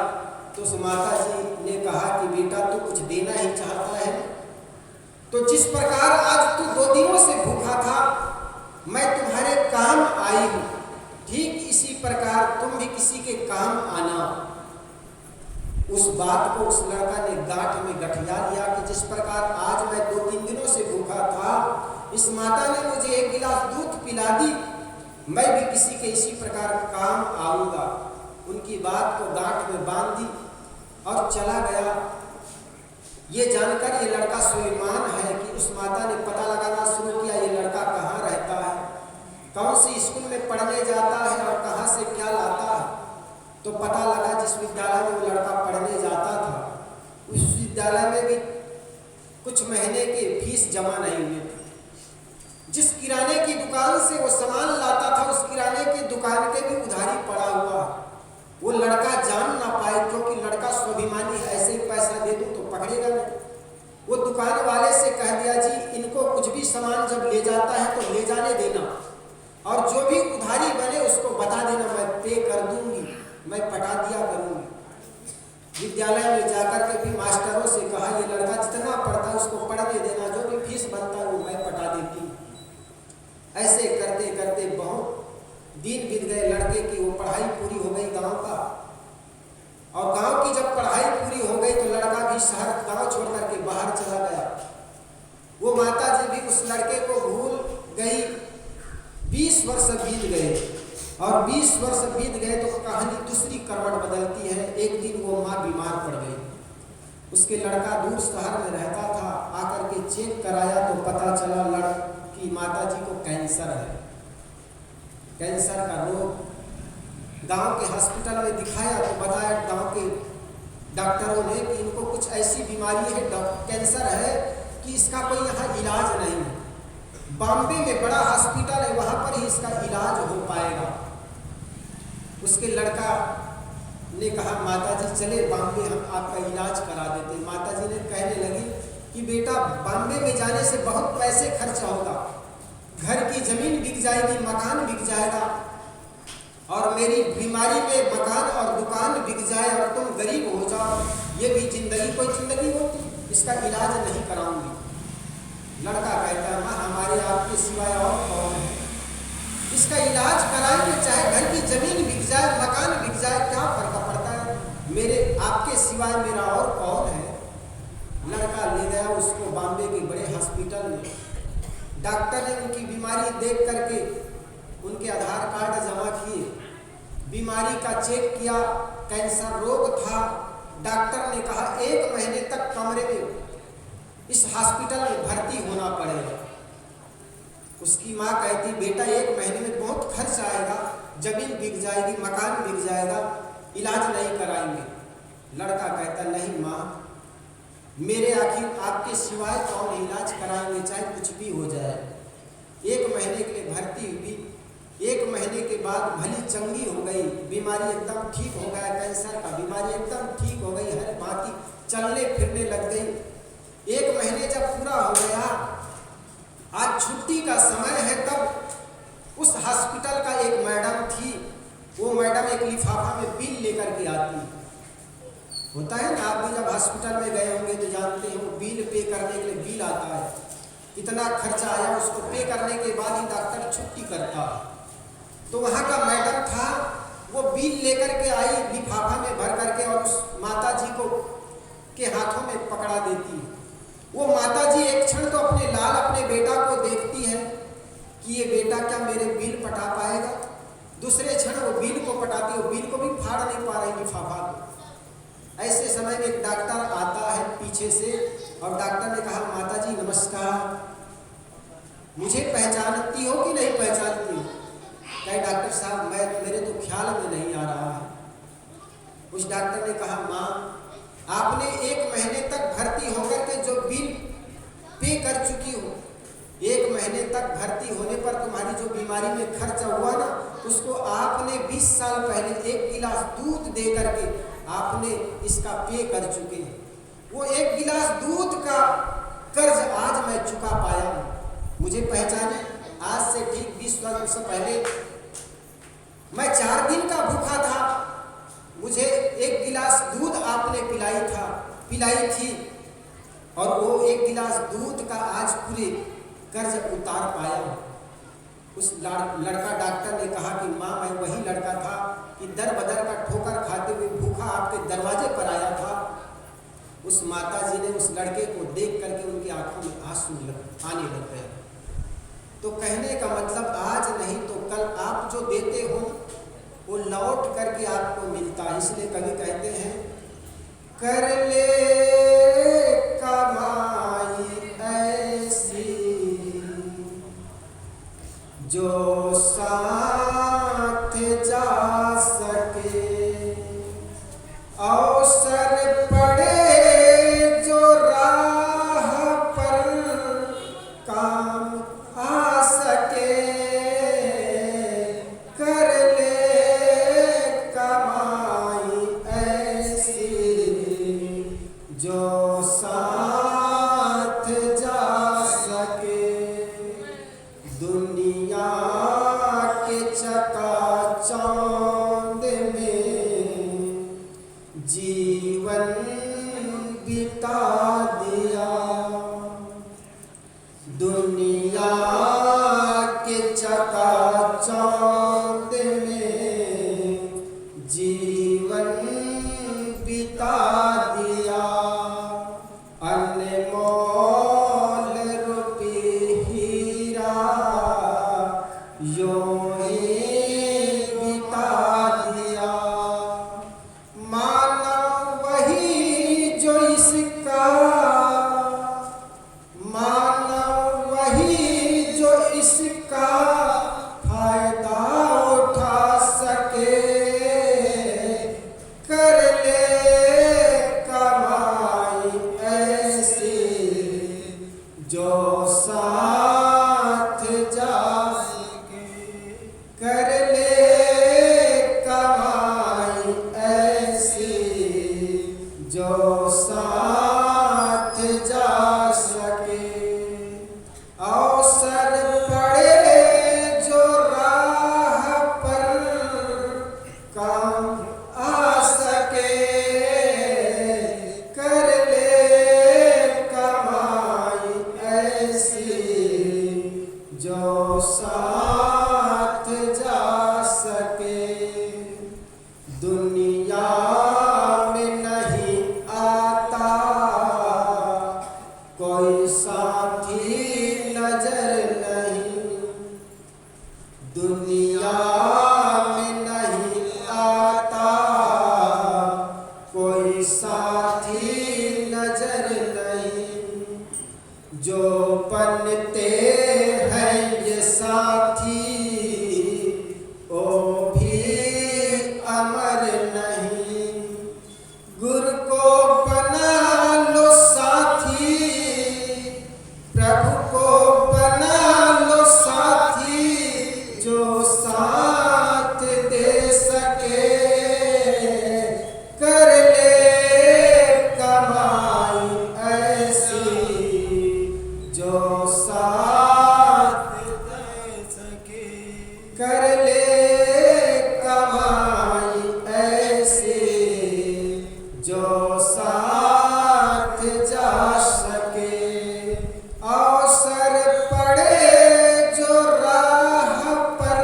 Speaker 1: तो उस माता जी ने कहा कि बेटा तू कुछ देना ही चाहता है, तो जिस प्रकार आज तू 2 दिनों से भूखा था, मैं तुम्हारे काम आई हूँ, ठीक इसी प्रकार तुम भी किसी के काम आना। उस बात को उस लड़का ने गांठ में गठिया लिया कि जिस प्रकार आज मैं 2-3 दिनों से भूखा था, इस माता ने मुझे 1 गिलास दूध पिला दी, मैं भी किसी के इसी प्रकार काम आऊंगा। उनकी बात को गांठ में बांध दी और चला गया। ये जानकर ये लड़का सुलेमान है कि उस माता ने पता लगाना शुरू किया ये लड़का कहाँ रहता है, कौन सी स्कूल में पढ़ने जाता है और कहाँ से क्या लाता है। तो पता लगा जिस विद्यालय में वो लड़का पढ़ने जाता था उस विद्यालय में भी कुछ महीने के फीस जमा नहीं हुए थे। जिस किराने की दुकान से वो सामान लाता था उस किराने की दुकान के भी उधारी पड़ा हुआ। वो लड़का जान ना पाए क्योंकि लड़का स्वाभिमानी है, ऐसे ही पैसा दे दूं तो पकड़ेगा नहीं। वो दुकान वाले से कह दिया जी इनको कुछ भी सामान जब ले जाता है तो ले जाने देना और जो भी उधारी बने उसको बता देना, मैं पे कर दूंगी, मैं पटा दिया करूंगी। विद्यालय में जाकर के भी मास्टरों से कहा ये लड़का जितना पढ़ता है उसको पढ़ने देना, जो भी फीस बनता है वो मैं पटा देती। ऐसे करते करते बहुत दिन बीत गए। लड़के की वो पढ़ाई पूरी हो गई गांव का, और गांव की जब पढ़ाई पूरी हो गई तो लड़का भी शहर गांव छोड़ करके बाहर चला गया। वो माता जी भी उस लड़के को भूल गई। 20 वर्ष बीत गए, और 20 वर्ष बीत गए तो कहानी दूसरी करवट बदलती है। एक दिन वो माँ बीमार पड़ गई। उसके लड़का दूर शहर में रहता था, आकर के चेक कराया तो पता चला लड़की माता जी को कैंसर है। कैंसर का रोग। गांव के हॉस्पिटल में दिखाया तो बताया गांव के डॉक्टरों ने कि इनको कुछ ऐसी बीमारी है, कैंसर है, कि इसका कोई यहाँ इलाज नहीं है। बॉम्बे में बड़ा हॉस्पिटल है, वहाँ पर ही इसका इलाज हो पाएगा। उसके लड़का ने कहा माता जी चले बॉम्बे, हम आपका इलाज करा देते। माता जी ने कहने लगी कि बेटा बॉम्बे में जाने से बहुत पैसे खर्चा होगा, घर की ज़मीन बिक जाएगी, मकान बिक जाएगा, और मेरी बीमारी में मकान और दुकान बिक जाए और तुम गरीब हो जाओ, ये भी जिंदगी कोई जिंदगी होती, इसका इलाज नहीं कराऊंगी। लड़का कहता है माँ हमारे आपके सिवाय और कौन है, इसका इलाज कराएंगे, चाहे घर की जमीन बिक जाए, मकान बिक जाए, क्या फर्क पड़ता है, मेरे आपके सिवाय मेरा और कौन है। लड़का ले गया उसको बॉम्बे के बड़े हॉस्पिटल में। डॉक्टर ने उनकी बीमारी देख करके उनके आधार कार्ड जमा किए, बीमारी का चेक किया, कैंसर रोग था। डॉक्टर ने कहा 1 महीने तक कमरे में इस हॉस्पिटल में भर्ती होना पड़ेगा। उसकी माँ कहती बेटा 1 महीने में बहुत खर्च आएगा, जमीन बिक जाएगी, मकान बिक जाएगा, इलाज नहीं कराएंगे। लड़का कहता नहीं माँ, मेरे आखिर आपके सिवाय कौन इलाज कराएंगे, चाहे कुछ भी हो जाए। 1 महीने के लिए भर्ती हुई। 1 महीने के बाद भली चंगी हो गई, बीमारी एकदम ठीक हो गया, कैंसर का बीमारी एकदम ठीक हो गई, हर भांति चलने फिरने लग गई। 1 महीने जब पूरा हो गया, आज छुट्टी का समय है, तब उस हॉस्पिटल का एक मैडम थी। वो मैडम एक लिफाफा में बिल लेकर के आती। होता है ना, आप भी जब हॉस्पिटल में गए होंगे तो जानते हो बिल पे करने के लिए बिल आता है, कितना खर्चा आया, उसको पे करने के बाद ही डॉक्टर छुट्टी करता। तो वहाँ का मैडम था, वो बिल लेकर के आई लिफाफा में भर करके, और उस माता जी को के हाथों में पकड़ा देती है। वो माता जी एक क्षण तो अपने लाल अपने बेटा को देखती है कि ये बेटा क्या मेरे बिल पटा पाएगा। दूसरे क्षण वो बिल को पटाती है, वो बिल को भी फाड़ नहीं पा रही लिफाफा को। ऐसे समय में एक डॉक्टर आता है पीछे से, और डॉक्टर ने कहा माता जी नमस्कार, मुझे पहचानती हो कि नहीं पहचानती हो। कहे डॉक्टर साहब मेरे तो ख्याल में नहीं आ रहा है। उस डॉक्टर ने कहा माँ आपने 1 महीने तक भर्ती होकर के जो बिल पे कर चुकी हो, 1 महीने तक भर्ती होने पर तुम्हारी जो बीमारी में खर्चा हुआ ना, उसको आपने 20 साल पहले 1 गिलास दूध दे करके आपने इसका पे कर चुके हैं। वो 1 गिलास दूध का कर्ज आज मैं चुका पाया हूँ। मुझे पहचाने, आज से ठीक 20 वर्ष पहले मैं 4 दिन का भूखा था, मुझे 1 गिलास दूध आपने पिलाई थी, और वो 1 गिलास दूध का आज पूरे कर्ज उतार पाया हूँ। उस लड़का डॉक्टर ने कहा कि माँ मैं वही लड़का था कि दर बदर का ठोकर खाते हुए भूखा आपके दरवाजे पर आया था। उस माता जी ने उस लड़के को देख करके उनकी आंखों में आंसू आने लग गए। तो कहने का मतलब आज नहीं तो कल आप जो देते हो वो लौट करके आपको मिलता है। इसलिए कभी कहते हैं कर ले कमाई ऐसी जो साथ जा सके, अवसर पड़े जो राह पर काम आ सके, कर ले कमाई ऐसी जो काम आ सके, कर ले कमाई ऐसी जो साथ जा सके। दुनिया में नहीं आता कोई साथी नजर नहीं, दुनिया में नहीं आता कोई साथी नजर नहीं। जो बनते हैं ये साथी ओ भी अमर नहीं। गुरु को बना लो साथी, प्रभु को बना लो साथी, जो साथ दे सके, कर ले कमाई ऐसी जो साथ दे सके, कर ले कमाई ऐसी जो साथ जा सके। अवसर पड़े जो राह पर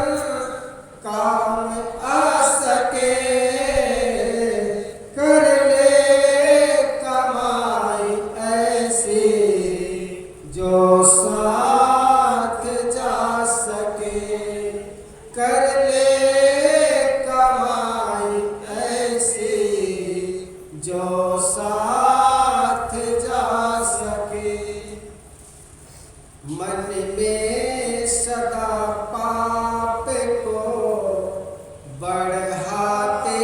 Speaker 1: काम आ सके, कर ले कमाई ऐसी जो साथ जा सके, कर ले कमाई ऐसी जो साथ जा सके। मन में सदा पाप को बढ़ाते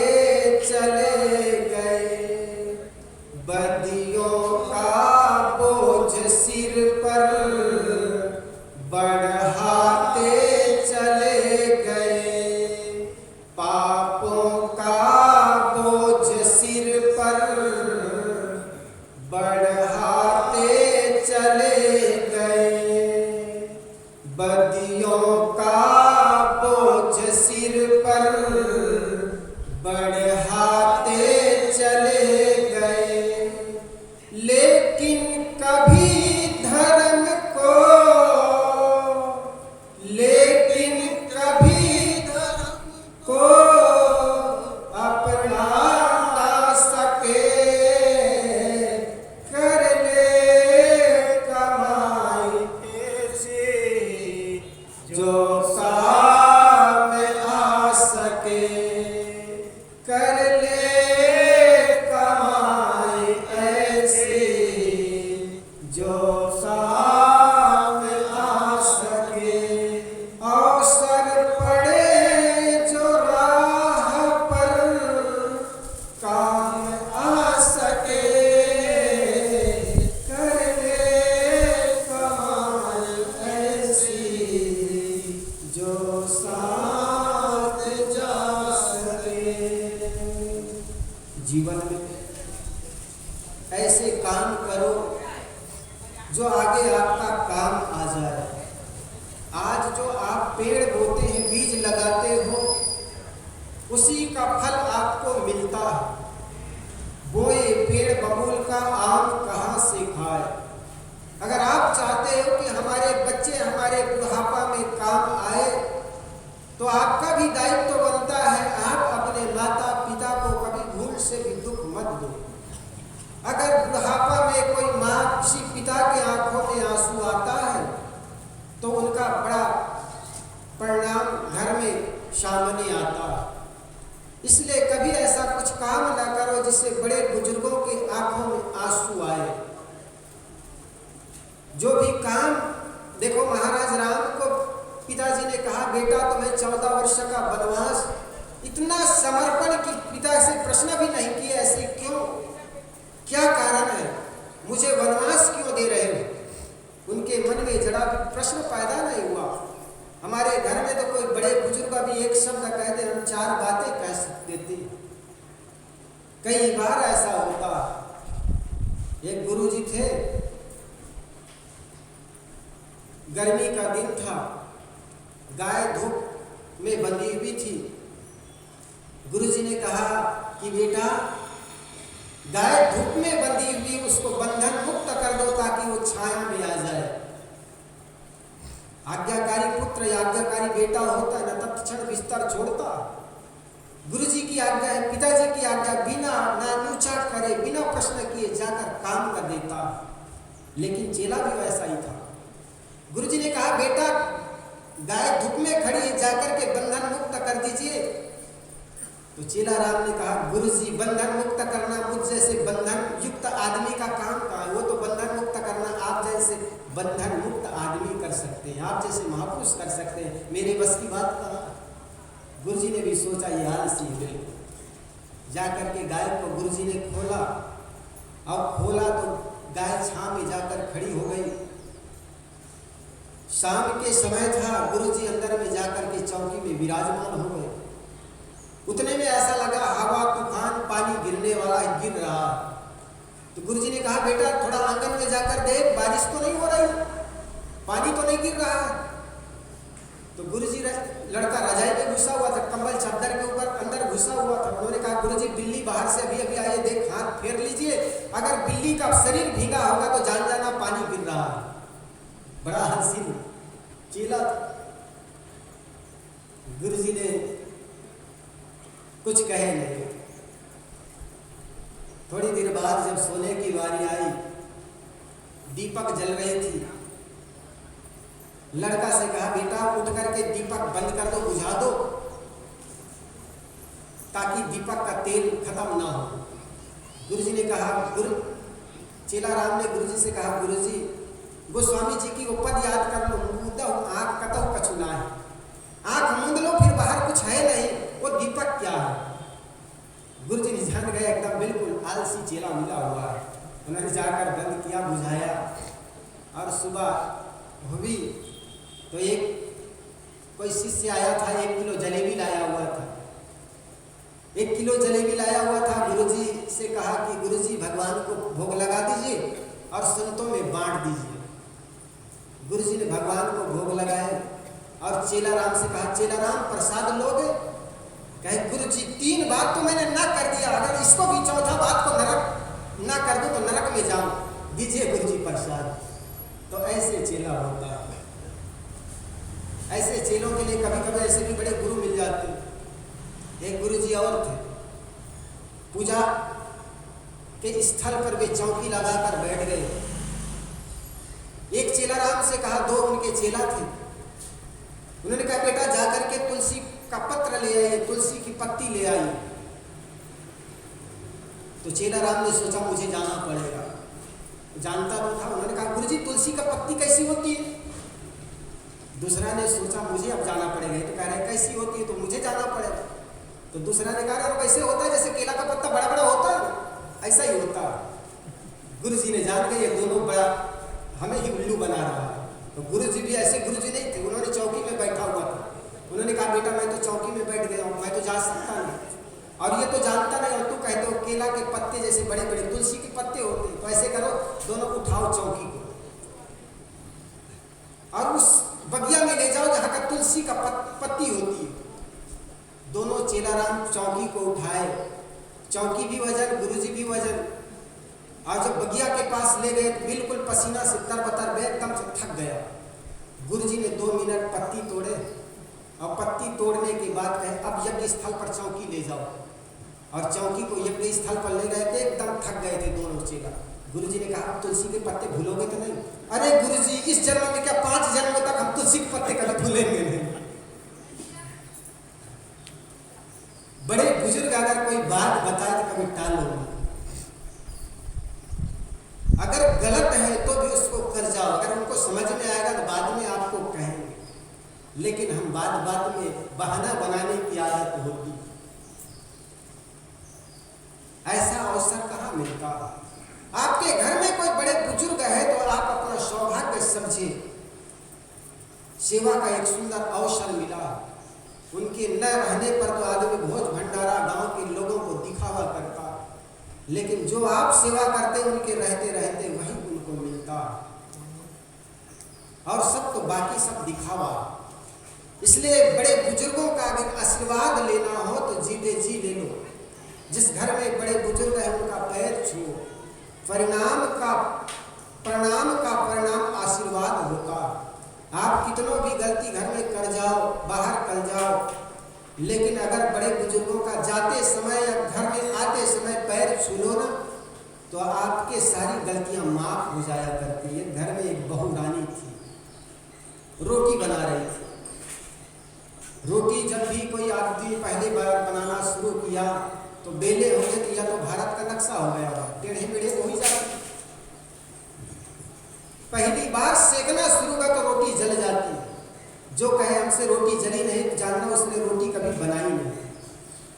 Speaker 1: चले गए, बदियों का बोझ सिर पर बढ़ाते चले गए, पापों का बोझ सिर पर बढ़ाते चले गए, बदियों का बोझ सिर पर बढ़ाते चले गए। लेकिन कभी धर्म को, लेकिन कभी धर्म को अपना ना सके, कर ले कमाई ऐसी जो काम आ सके, कर ले कमाई ऐसी जो काम आ सके। अवसर पड़े जो राह पर काम आ सके, कर ले कमाई ऐसी जो साथ जा सके। जीवन में ऐसे काम करो जो आगे आपका काम आ जाए। आज जो आप पेड़ बोते हैं, बीज लगाते हो, उसी का फल आपको मिलता है। बोए पेड़ बबूल का आम कहाँ से खाए। अगर आप चाहते हो कि हमारे बच्चे हमारे बुढ़ापा में काम आए, तो आपका भी दायित्व बनता है, आप अपने माता पिता को कभी भूल से भी दुख मत दो। अगर बुढ़ापा में कोई माँ किसी पिता के आंखों में आंसू आता है, तो उनका बड़ा परिणाम घर में सामने आता है। इसलिए कभी ऐसा कुछ काम ना करो जिससे बड़े बुजुर्गों के आंखों में आंसू आए। जो भी काम, देखो महाराज राम को पिताजी ने कहा, बेटा तुम्हें 14 वर्ष का वनवास, इतना समर्पण की पिता से प्रश्न भी नहीं किया, ऐसे क्यों, क्या कारण है, मुझे वनवास क्यों दे रहे हो। उनके मन में जरा भी प्रश्न पैदा नहीं हुआ। हमारे घर में तो कोई बड़े बुजुर्ग भी एक शब्द कहते, हम 4 बातें कह देते। कई बार ऐसा होता। एक गुरुजी थे, गर्मी का दिन था, गाय धूप में बंधी हुई थी। गुरुजी ने कहा कि बेटा गाय धूप में बंधी हुई, उसको बंधन मुक्त कर दो ताकि वो छाया में आ जाए। आज्ञाकारी पुत्र या आज्ञाकारी बेटा होता है न तत्क्षण बिस्तर छोड़ता। गुरुजी की आज्ञा है, पिताजी की आज्ञा, बिना नानूचा करे, बिना प्रश्न किए जाकर काम कर देता। लेकिन चेला भी वैसा ही था। गुरुजी ने कहा बेटा गाय धूप में खड़ी है, जाकर के बंधन मुक्त कर दीजिए। तो चेला राम ने कहा गुरुजी बंधन मुक्त करना मुझ जैसे बंधन युक्त आदमी का काम कहाँ है? वो तो बंधन मुक्त करना आप जैसे बंधन मुक्त आदमी कर सकते हैं, आप जैसे महापुरुष कर सकते हैं, मेरे बस की बात कहा। गुरुजी ने भी सोचा ये हाल सी है। जाकर के गाय को गुरुजी ने खोला, अब खोला तो गाय छांव में जाकर खड़ी हो गई। शाम के समय था, गुरुजी अंदर में जाकर के चौकी में विराजमान हो गए। उतने में ऐसा लगा हवा तूफान पानी गिरने वाला है, गिर रहा। तो गुरुजी ने कहा बेटा थोड़ा आंगन में जाकर देख, बारिश तो नहीं हो रही, पानी तो नहीं गिर रहा। तो गुरुजी लड़का रजाई में घुसा हुआ था, कंबल चादर के ऊपर अंदर घुसा हुआ था। उन्होंने कहा गुरुजी बिल्ली बाहर से अभी अभी आई, देख हाथ फेर लीजिए, अगर बिल्ली का शरीर भीगा होगा तो जान जाना पानी गिर रहा है। बड़ा हसीन चेला था। गुरुजी ने कुछ कहे नहीं। थोड़ी देर बाद जब सोने की बारी आई, दीपक जल रही थी, लड़का से कहा बेटा उठ करके दीपक बंद कर दो, बुझा दो, ताकि दीपक का तेल खत्म ना हो। गुरुजी ने कहा चेला राम ने गुरुजी से कहा गुरुजी गोस्वामी जी की वो पद याद कर लो, आँख कतौ कछुना है, आँख मूंद लो फिर बाहर कुछ है नहीं, वो दीपक क्या है। गुरुजी ने जान गए एकदम बिल्कुल आलसी चेला मिला हुआ है। उन्होंने जाकर बंद किया, बुझाया, और सुबह हुई तो एक कोई शिष्य आया था, 1 किलो जलेबी लाया हुआ था। 1 किलो जलेबी लाया हुआ था। गुरुजी से कहा कि गुरुजी भगवान को भोग लगा दीजिए और संतों में बांट दीजिए। गुरुजी ने भगवान को भोग लगाए और चेला राम से कहा चेला राम प्रसाद लोगे? कहे गुरुजी 3 बात तो मैंने ना कर दिया, अगर इसको भी 4था बात को नरक ना कर दूं तो नरक में जाऊं, दीजिए गुरुजी प्रसाद। तो ऐसे चेला होता है। ऐसे चेलों के लिए कभी कभी ऐसे भी बड़े गुरु मिल जाते हैं। एक गुरुजी और थे, पूजा के स्थल पर वे चौकी लगाकर बैठ गए। एक चेला राम से कहा, 2 उनके चेला थे, उन्होंने कहा बेटा जाकर के तुलसी का पत्र ले आइए, तुलसी की पत्ती ले आई। तो चेला राम ने सोचा मुझे जाना पड़ेगा, जानता तो था। उन्होंने कहा गुरुजी तुलसी का पत्ती कैसी होती है? दूसरा ने सोचा मुझे अब जाना पड़ेगा, तो कह रहे कैसी होती है, तो मुझे जाना पड़ेगा। तो दूसरा ने कहा कैसे होता है, जैसे केला का पत्ता बड़ा बड़ा होता है ऐसा ही होता है। गुरुजी ने जान के ये दोनों बड़ा हमें ही उल्लू बना रहा है। तो गुरुजी भी ऐसे गुरुजी नहीं थे, उन्होंने चौकी में बैठा हुआ था। उन्होंने कहा बेटा मैं तो चौकी में बैठ गया हूँ, मैं तो जा सकता नहीं, और ये तो जानता नहीं, और तू कहते हो केला के पत्ते जैसे बड़े बड़े तुलसी के पत्ते होते हैं, तो ऐसे करो दोनों को उठाओ चौकी को और उस बगिया में ले जाओ जहाँ का तुलसी का पत्ती होती है। दोनों चेला राम चौकी को उठाए, चौकी भी वजन, गुरुजी भी वजन, और जब बगिया के पास ले गए बिल्कुल पसीना से तरबतर एकदम से थक गया। गुरुजी ने 2 मिनट पत्ती तोड़े और पत्ती तोड़ने के बाद कहे अब यज्ञ स्थल पर चौकी ले जाओ, और चौकी को यज्ञ स्थल पर ले गए थे। एकदम थक गए थे दोनों चेला। गुरुजी ने कहा अब तुलसी के पत्ते भूलोगे तो नहीं? अरे गुरुजी इस जन्म में क्या 5 जन्मों तक हम तुलसी के पत्ते कभी भूलेंगे नहीं। बड़े बुजुर्ग अगर कोई बात बताए तो कभी टालो नहीं, अगर गलत है तो भी उसको कर जाओ, अगर उनको समझ में आएगा तो बाद में आपको कहेंगे। लेकिन हम बात में बहाना बनाने की आदत होती, ऐसा अवसर कहाँ मिलता। आपके घर में कोई बड़े बुजुर्ग है तो आप अपना सौभाग्य समझिए, सेवा का एक सुंदर अवसर मिला। उनके न रहने पर तो आदमी भोज भंडारा गांव के लोगों को दिखावा करता, लेकिन जो आप सेवा करते उनके रहते रहते वही उनको मिलता, और सब तो बाकी सब दिखावा। इसलिए बड़े बुजुर्गों का अगर आशीर्वाद लेना हो तो जीते जी ले प्रणाम का परिणाम आशीर्वाद होता। आप कितनों भी गलती घर में कर जाओ, बाहर कर जाओ, लेकिन अगर बड़े बुजुर्गों का जाते समय या घर में आते समय पैर छू लो ना, तो आपके सारी गलतियां माफ हो जाया करती है। घर में एक बहू रानी थी, रोटी बना रही थी। रोटी जब भी कोई आदमी पहली बार बनाना शुरू किया तो बेले हो गए, या तो भारत का नक्शा हो गया, टेढ़े मेढ़े हो ही जाते। पहली बार सेकना शुरू हुआ तो रोटी जल जाती है। जो कहे हमसे रोटी जली नहीं, जानना उसने रोटी कभी बनाई नहीं।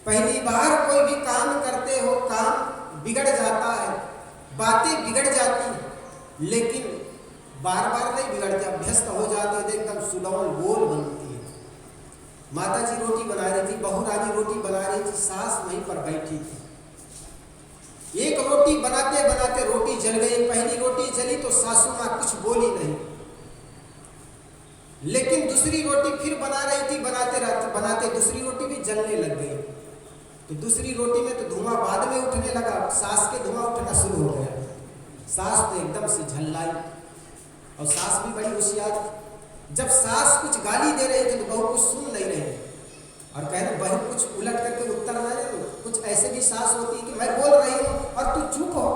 Speaker 1: पहली बार कोई भी काम करते हो, काम बिगड़ जाता है, बातें बिगड़ जाती हैं, लेकिन बार बार नहीं बिगड़ते, अभ्यस्त हो जाते हैं, एकदम सुडौल गोल बनती है। माता जी रोटी बना रही थी, बहू रानी रोटी बना रही थी, सास वहीं पर बैठी थी। एक रोटी बनाते बनाते रोटी जल गई। पहली रोटी जली तो सासू माँ कुछ बोली नहीं, लेकिन दूसरी रोटी फिर बना रही थी, बनाते दूसरी रोटी भी जलने लग गई। तो दूसरी रोटी में तो धुआं बाद में उठने लगा, सास के धुआं उठना शुरू हो गया। सास तो एकदम से झल्लाई, और सास भी बड़ी होशियार। जब सास कुछ गाली दे रही थी तो बहू कुछ सुन नहीं रही, और कह रहे बहू कुछ उलट करके उत्तर ना दे। तो कुछ ऐसे भी सास होती है कि मैं बोल रही हूँ और तू चुप हो,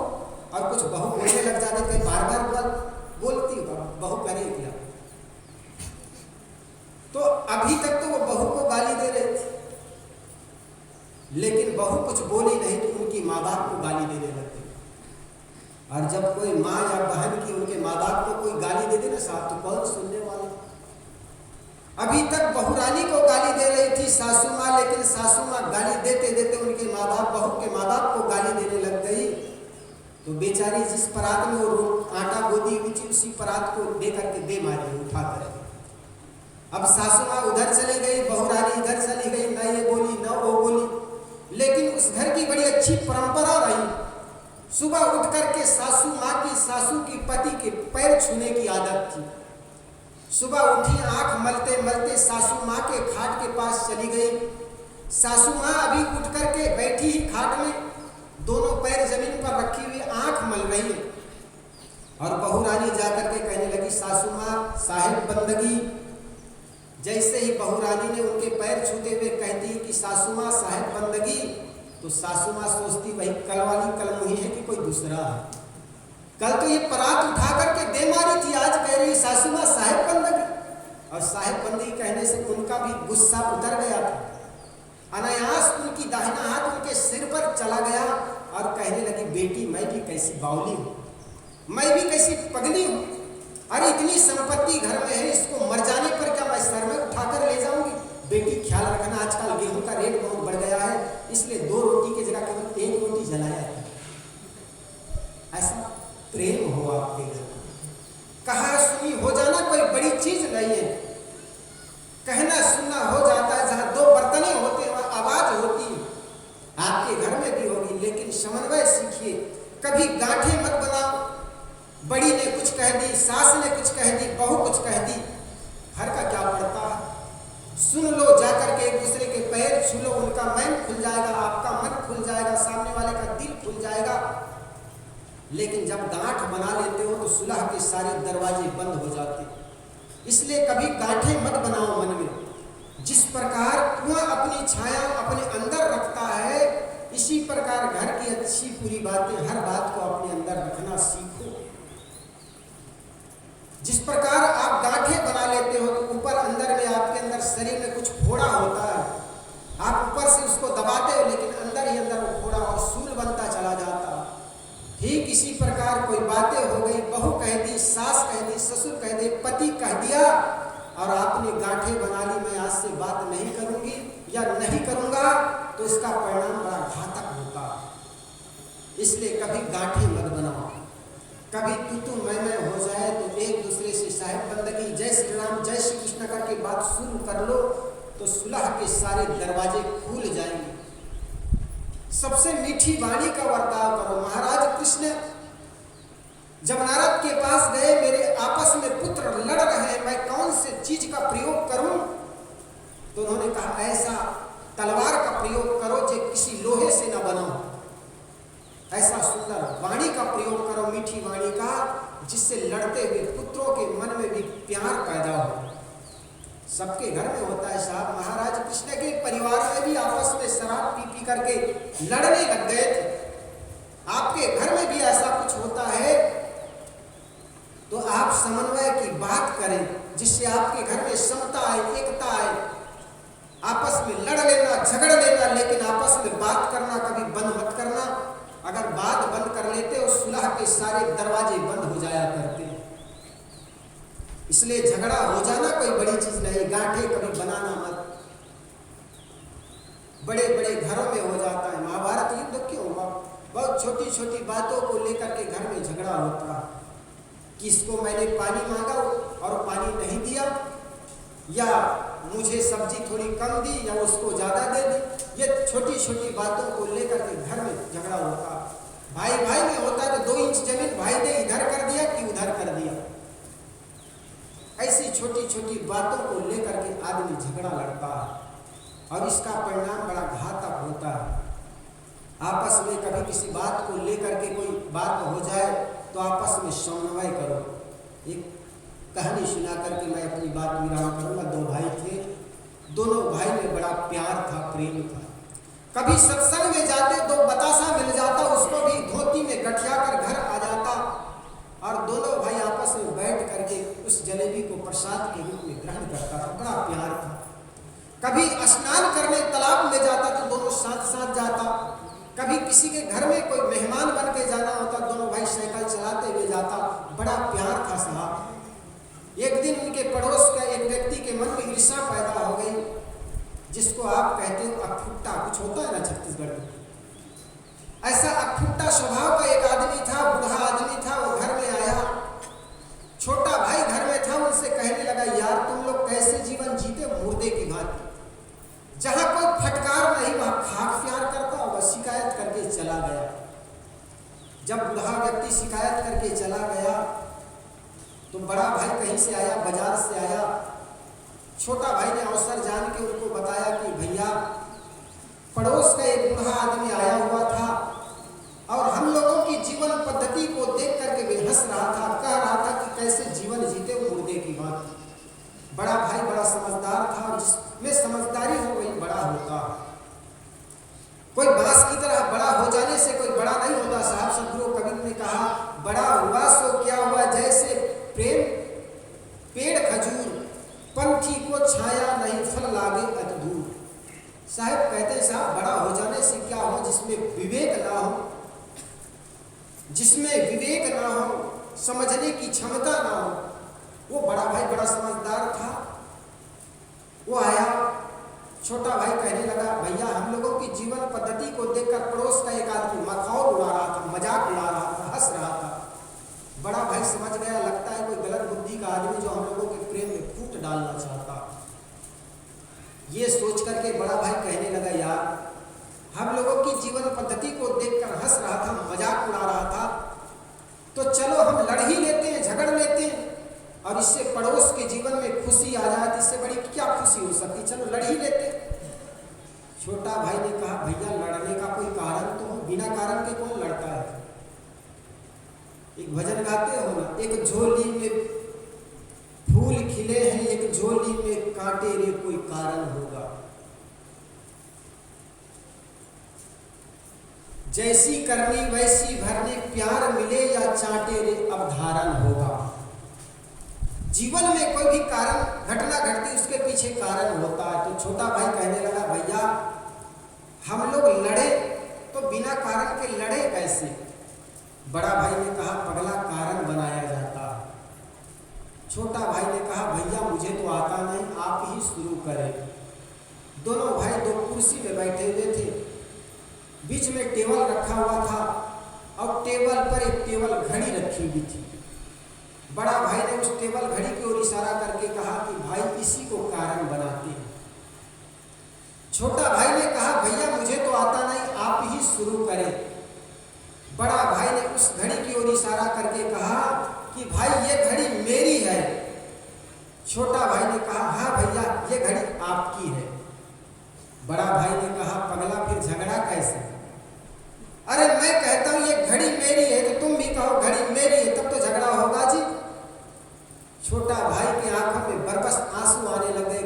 Speaker 1: और कुछ बहू बोलने लग जाते, कहीं बार बार बोलती हो, बहू करे क्या। तो अभी तक तो वो बहू को गाली दे रही थी, लेकिन बहू कुछ बोली नहीं तो उनकी माँ बाप को गाली देने लगती। और जब कोई माँ या बहन की उनके माँ बाप को कोई गाली दे दे ना साहब, तो कौन सुनने वाला। अभी तक बहू रानी को गाली दे रही थी सासू माँ, लेकिन सासू माँ गाली देते देते उनके माँ बाप, बहू के माँ बाप को गाली देने लग गई। तो बेचारी जिस परात में वो आटा गोदी हुई थी, उसी परात को दे करके दे मारी, उठा कर। अब सासू माँ उधर चली गई, बहू रानी इधर चली गई, ना ये बोली ना वो बोली। लेकिन उस घर की बड़ी अच्छी परंपरा रही, सुबह उठ करके सासू की पति के पैर छूने की आदत थी। सुबह उठी, आंख मलते मलते सासू माँ के खाट के पास चली गई। सासू माँ अभी उठ करके बैठी ही खाट में, दोनों पैर जमीन पर रखी हुई आंख मल रही है। और बहू रानी जाकर के कहने लगी, सासू माँ साहिब बंदगी। जैसे ही बहू रानी ने उनके पैर छूते हुए कहती कि सासू माँ साहिब बंदगी, तो सासू माँ सोचती वही कल वाली कलमुही है कि कोई दूसरा है। कल तो ये परात उठा करके दे मारी थी, आज कह रही सासू माँ साहिब बंदगी। और साहिब बंदगी कहने से उनका भी गुस्सा उतर गया था। अनायास उनकी दाहिना हाथ उनके सिर पर चला गया और कहने लगी, बेटी मैं भी कैसी बावली हूँ, मैं भी कैसी पगली हूँ। अरे इतनी संपत्ति घर में है, इसको मर जाने पर क्या मैं सर में उठाकर ले जाऊंगी। बेटी ख्याल रखना, आजकल गेहूं का रेट बहुत बढ़ गया है, इसलिए 2 रोटी की जगह केवल 1 रोटी जलाया है। ऐसा प्रेम हो आपके घर, कहा सुनी हो जाना कोई बड़ी चीज नहीं है। कहना सुनना हो जाता है, जहां 2 बर्तने होते हैं वहां आवाज होती है। आपके घर में भी होगी, लेकिन समन्वय सीखिए। कभी गांठें मत बनाओ, बड़ी ने कुछ कह दी, सास ने कुछ कह दी, बहू कुछ कह दी, घर का क्या पड़ता है। सुन लो, जाकर के एक दूसरे के पैर छू लो, उनका मन खुल जाएगा, आपका मन खुल जाएगा, सामने वाले का दिल खुल जाएगा। लेकिन जब गांठ बना लेते हो तो सुलह के सारे दरवाजे बंद हो जाते हैं। इसलिए कभी गांठें मत बनाओ मन में। जिस प्रकार कुआं अपनी छाया अपने अंदर रखता है, इसी प्रकार घर की अच्छी पूरी बातें, हर बात को अपने अंदर रखना सीखो। जिस प्रकार आप गांठें बना लेते हो तो ऊपर अंदर में आपके अंदर शरीर में कुछ फोड़ा होता है, आप ऊपर से उसको दबाते हो, लेकिन अंदर ही अंदर वो फोड़ा और सूल बनता चला जाता है। ठीक इसी प्रकार कोई बातें हो गई, बहू कह दी, सास कह दी, ससुर कह दे, पति कह दिया, और आपने गांठें बना ली, मैं आज से बात नहीं करूंगी या नहीं करूंगा, तो इसका परिणाम बड़ा घातक होता है। इसलिए कभी गांठें मत बनाओ। कभी तू मैं हो जाए तो एक दूसरे से साहिब बंदगी, जय श्री राम जय श्री कृष्ण करके बात शुरू कर लो, तो सुलह के सारे दरवाजे खुल जाएंगे। सबसे मीठी वाणी का बर्ताव करो। महाराज कृष्ण जब नारद के पास गए, मेरे आपस में पुत्र लड़ रहे हैं, मैं कौन से चीज का प्रयोग करूं, तो उन्होंने कहा ऐसा तलवार का प्रयोग करो जो किसी लोहे से न बना हो, ऐसा सुंदर वाणी का प्रयोग सबके घर में होता है साहब। महाराज कृष्ण के परिवार में भी आपस में शराब पी पी करके लड़ने लग गए थे। आपके घर में भी ऐसा कुछ होता है तो आप समन्वय की बात करें, जिससे आपके घर में समता आए, एकता आए। आपस में लड़ लेना, झगड़ लेना, लेकिन आपस में बात करना कभी बंद मत करना। अगर बात बंद कर लेते और सुलह के सारे दरवाजे बंद हो जाया करते। इसलिए झगड़ा हो जाना कोई बड़ी चीज नहीं, गांठे कभी बनाना मत। बड़े बड़े घरों में हो जाता है। महाभारत युद्ध क्यों हुआ? बहुत छोटी छोटी बातों को लेकर के घर में झगड़ा होता है। किसको मैंने पानी मांगा और पानी नहीं दिया, या मुझे सब्जी थोड़ी कम दी या उसको ज़्यादा दे दी। ये छोटी छोटी बातों को लेकर के घर में झगड़ा होता। भाई भाई में होता है तो 2 इंच जमीन भाई ने इधर कर दिया कि उधर कर दिया। ऐसी छोटी छोटी बातों को लेकर के आदमी झगड़ा लड़ता है और इसका परिणाम बड़ा घातक होता है। आपस में कभी किसी बात को लेकर के कोई बात हो जाए तो आपस में समन्वय करो। एक कहानी सुना करके मैं अपनी बात विराम करूंगा। 2 भाई थे, दोनों भाई में बड़ा प्यार था, प्रेम था। कभी सत्संग में जाते तो बतासा मिल जाता, उसको भी धोती में गठिया कर घर आ जाता और दोनों भाई आपस में बैठ करके उस जलेबी को प्रसाद के रूप में ग्रहण करता था। बड़ा प्यार था। कभी स्नान करने तालाब में जाता तो दोनों साथ साथ जाता। कभी किसी के घर में कोई मेहमान बन के जाना होता, दोनों भाई साइकिल चलाते हुए जाता। बड़ा प्यार था साहब। एक दिन उनके पड़ोस का एक व्यक्ति के मन में ईर्ष्या पैदा हो गई, जिसको आप कहते हो अखुट्टा, कुछ होता है ना छत्तीसगढ़ में। ऐसा अखुट्टा स्वभाव का एक आदमी था, बूढ़ा आदमी था। वो घर में आया, छोटा भाई घर में था, उनसे कहने लगा, यार तुम लोग कैसे जीवन जीते मुर्दे की भांति। जहां कोई फटकार नहीं वहां खाक प्यार करता। वह शिकायत करके चला गया। जब बूढ़ा व्यक्ति शिकायत करके चला गया तो बड़ा भाई कहीं से आया, बाजार से आया। छोटा भाई ने अवसर जान के उनको बताया कि भैया पड़ोस का एक बूढ़ा आदमी आया हुआ था और हम लोगों की जीवन पद्धति को देख करके वे हंस रहा था, कह रहा था कि कैसे जीवन जीते वो मुर्दे की बात। बड़ा भाई बड़ा समझदार था, जिसमें समझदारी हो वही बड़ा होता। कोई बांस की तरह बड़ा हो जाने से कोई बड़ा नहीं होता साहब। सदगुरु कबीर ने कहा, बड़ा हुआ सो क्या हुआ, जैसे प्रेम पेड़ खजूर, पंछी को छाया नहीं फल लागे अतदूर। साहब कहते साहब बड़ा हो जाने से क्या हो, जिसमें विवेक ना हो, जिसमें विवेक ना हो, समझने की क्षमता ना हो। वो बड़ा भाई बड़ा समझदार था। वो आया, छोटा भाई कहने लगा, भैया हम लोगों की जीवन पद्धति को देखकर पड़ोस का एक आदमी मखौल उड़ा रहा था, मजाक उड़ा रहा था, हंस रहा था। बड़ा भाई समझ गया, लगता है कोई गलत बुद्धि का आदमी जो हम लोगों के प्रेम में फूट डालना चाहता। ये सोच करके बड़ा भाई कहने लगा, यार हम लोगों की जीवन पद्धति को देखकर हंस रहा था, मजाक उड़ा रहा था, तो चलो हम लड़ ही लेते हैं, झगड़ लेते हैं और इससे पड़ोस के जीवन में खुशी आ जाए। इससे बड़ी क्या खुशी हो सकती, चलो लड़ ही लेते। छोटा भाई ने कहा, भैया लड़ने का कोई कारण तो हो, बिना कारण के कौन लड़ता है। एक भजन गाते हो ना, एक झोली में फूल खिले हैं, एक झोली में कांटे रे, कोई कारण होगा। जैसी करनी वैसी भरनी, प्यार मिले या चांटे रे, अवधारण होगा। जीवन में कोई भी कारण घटना घटती, उसके पीछे कारण होता है। तो छोटा भाई कहने लगा, भैया हम लोग लड़े तो बिना कारण के लड़े कैसे। बड़ा भाई ने कहा, पगला कारण बनाया जाता है। छोटा भाई ने कहा, भैया मुझे तो आता नहीं, आप ही शुरू करें। दोनों भाई 2 कुर्सी में बैठे हुए थे, बीच में टेबल रखा हुआ था और टेबल पर एक टेबल घड़ी रखी हुई थी। बड़ा भाई ने उस टेबल घड़ी की ओर इशारा करके कहा कि भाई इसी को कारण बनाते हैं। छोटा भाई ने कहा, भैया मुझे तो आता नहीं, आप ही शुरू करें। बड़ा भाई ने उस घड़ी की ओर इशारा करके कहा कि भाई ये घड़ी मेरी है। छोटा भाई ने कहा, हाँ भैया ये घड़ी आपकी है। बड़ा भाई ने कहा, पगला फिर झगड़ा कैसे। अरे मैं कहता हूं ये घड़ी मेरी है तो तुम भी कहो घड़ी मेरी है, तब तो झगड़ा होगा जी। छोटा भाई की आंखों में बरबस आंसू आने लगे।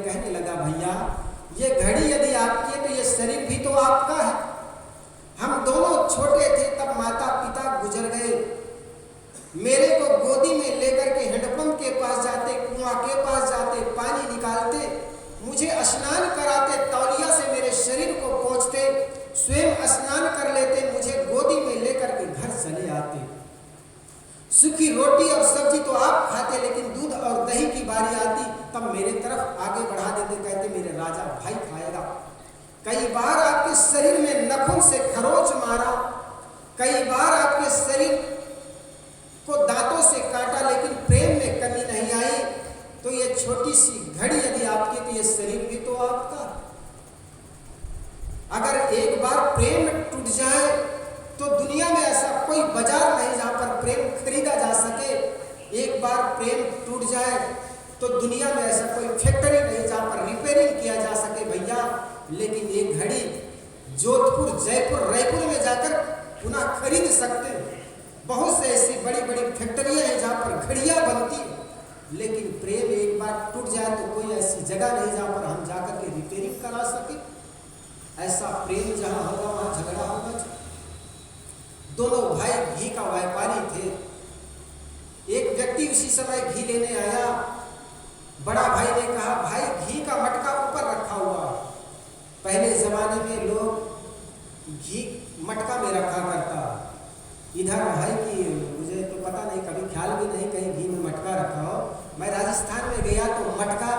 Speaker 1: चले आते। सूखी रोटी और सब्जी तो आप खाते, लेकिन दूध और दही की बारी आती तब मेरे तरफ आगे बढ़ा देते, कहते मेरे राजा भाई खाएगा। कई बार आपके शरीर में नखों से खरोच मारा, कई बार आपके शरीर को दांतों से काटा, लेकिन प्रेम में कमी नहीं आई। तो ये छोटी सी घड़ी यदि आपकी, तो ये शरीर भी तो आपका। अगर एक बार प्रेम टूट जाए तो दुनिया में ऐसा कोई बाजार नहीं जहां पर प्रेम खरीदा जा सके। एक बार प्रेम टूट जाए तो दुनिया में ऐसा कोई फैक्ट्री नहीं जहां पर रिपेयरिंग किया जा सके भैया। लेकिन एक घड़ी जोधपुर, जयपुर, रायपुर में जाकर पुनः खरीद सकते हैं। बहुत से ऐसी बड़ी बड़ी फैक्ट्रियां हैं जहां पर घड़ियां बनती है, लेकिन प्रेम एक बार टूट जाए तो कोई ऐसी जगह नहीं जहां पर हम जाकर के रिपेयरिंग करा सके। ऐसा प्रेम जहां होगा वहां झगड़ा होगा। दोनों भाई घी का व्यापारी थे। एक व्यक्ति उसी समय घी लेने आया। बड़ा भाई ने कहा, भाई घी का मटका ऊपर रखा हुआ। पहले जमाने में लोग घी मटका में रखा करता। इधर भाई की मुझे तो पता नहीं, कभी ख्याल भी नहीं कहीं घी में मटका रखा हो। मैं राजस्थान में गया तो मटका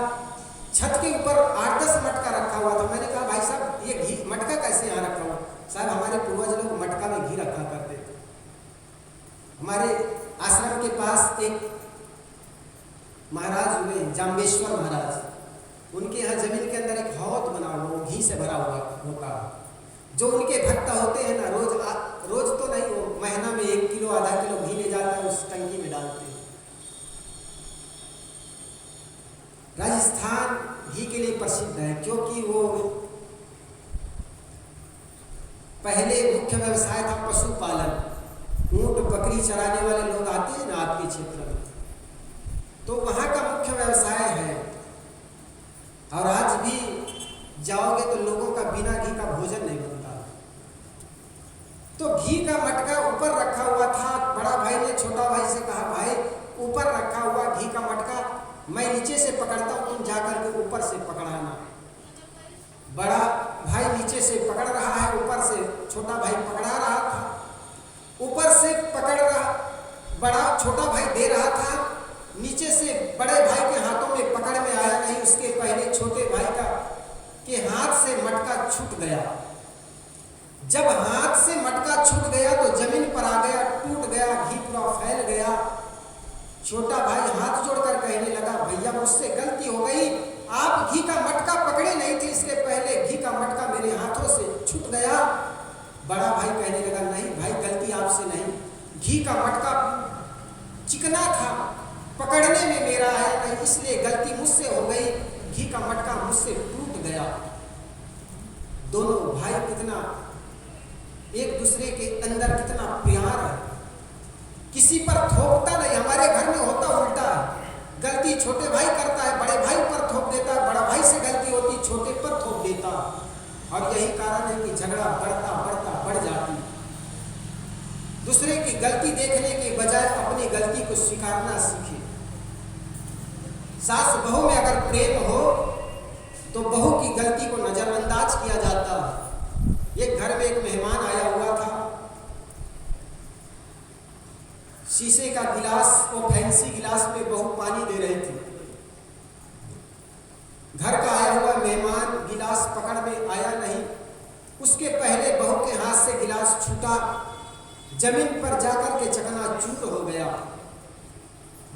Speaker 1: छत के ऊपर 8-10 मटका रखा हुआ था। मैंने कहा, भाई साहब ये घी मटका कैसे यहाँ रखा हुआ? साहब हमारे पूर्वज लोग मटका में घी रखा करते थे। हमारे आश्रम के पास एक महाराज हुए, जाम्बेश्वर महाराज, उनके यहाँ जमीन के अंदर एक हौद बना हुआ, घी से भरा हुआ होता। जो उनके भक्त होते हैं ना, रोज तो नहीं, वो महीना में 1 किलो आधा किलो घी ले जाता है, उस टंकी में डालते हैं। राजस्थान घी के लिए प्रसिद्ध है, क्योंकि वो पहले मुख्य व्यवसाय था पशुपालन। ऊंट बकरी चराने वाले लोग आते हैं ना आपके क्षेत्र में, तो वहाँ का मुख्य व्यवसाय है। और आज भी जाओगे तो लोगों का बिना घी का भोजन नहीं बनता। तो घी का मटका ऊपर रखा हुआ था। बड़ा भाई ने छोटा भाई से कहा, भाई ऊपर रखा हुआ घी का मटका मैं नीचे से पकड़ता हूँ, तुम जाकर के ऊपर से पकड़ाना। बड़ा भाई नीचे से पकड़ रहा है, ऊपर से छोटा भाई पकड़ा रहा था। ऊपर से पकड़ रहा, बड़ा छोटा भाई दे रहा था, नीचे से बड़े भाई के हाथों में पकड़ में आया नहीं, उसके पहले छोटे भाई का के हाथ से मटका छूट गया। जब हाथ से मटका छूट गया तो जमीन पर आ गया, टूट गया, घी पूरा फैल गया। छोटा भाई हाथ जोड़कर कहने लगा, भैया मुझसे गलती हो गई, आप घी का मटका पकड़े नहीं थे, इसके पहले घी का मटका मेरे हाथों से छूट गया। बड़ा भाई कहने लगा, नहीं भाई गलती आपसे नहीं, घी का मटका चिकना था, पकड़ने में मेरा आया नहीं, इसलिए गलती मुझसे हो गई, घी का मटका मुझसे टूट गया। दोनों भाई कितना एक दूसरे के अंदर कितना प्यार है, किसी पर थोपता नहीं। हमारे घर में होता उल्टा है, गलती छोटे भाई करता है, बड़े भाई पर थोप देता है, बड़ा भाई से गलती होती छोटे पर थोप देता। और यही कारण है कि झगड़ा बढ़ता बढ़ता बढ़ जाती। दूसरे की गलती देखने के बजाय अपनी गलती को स्वीकारना सीखे। सास बहू में अगर प्रेम हो तो बहू की गलती को नजरअंदाज किया जाता है। एक घर में एक मेहमान आया हुआ था, शीशे का गिलास, वो फैंसी गिलास में बहू पानी दे रही थी। घर का आया हुआ मेहमान गिलास पकड़ में आया नहीं, उसके पहले बहू के हाथ से गिलास छूटा, जमीन पर जाकर के चकनाचूर हो गया।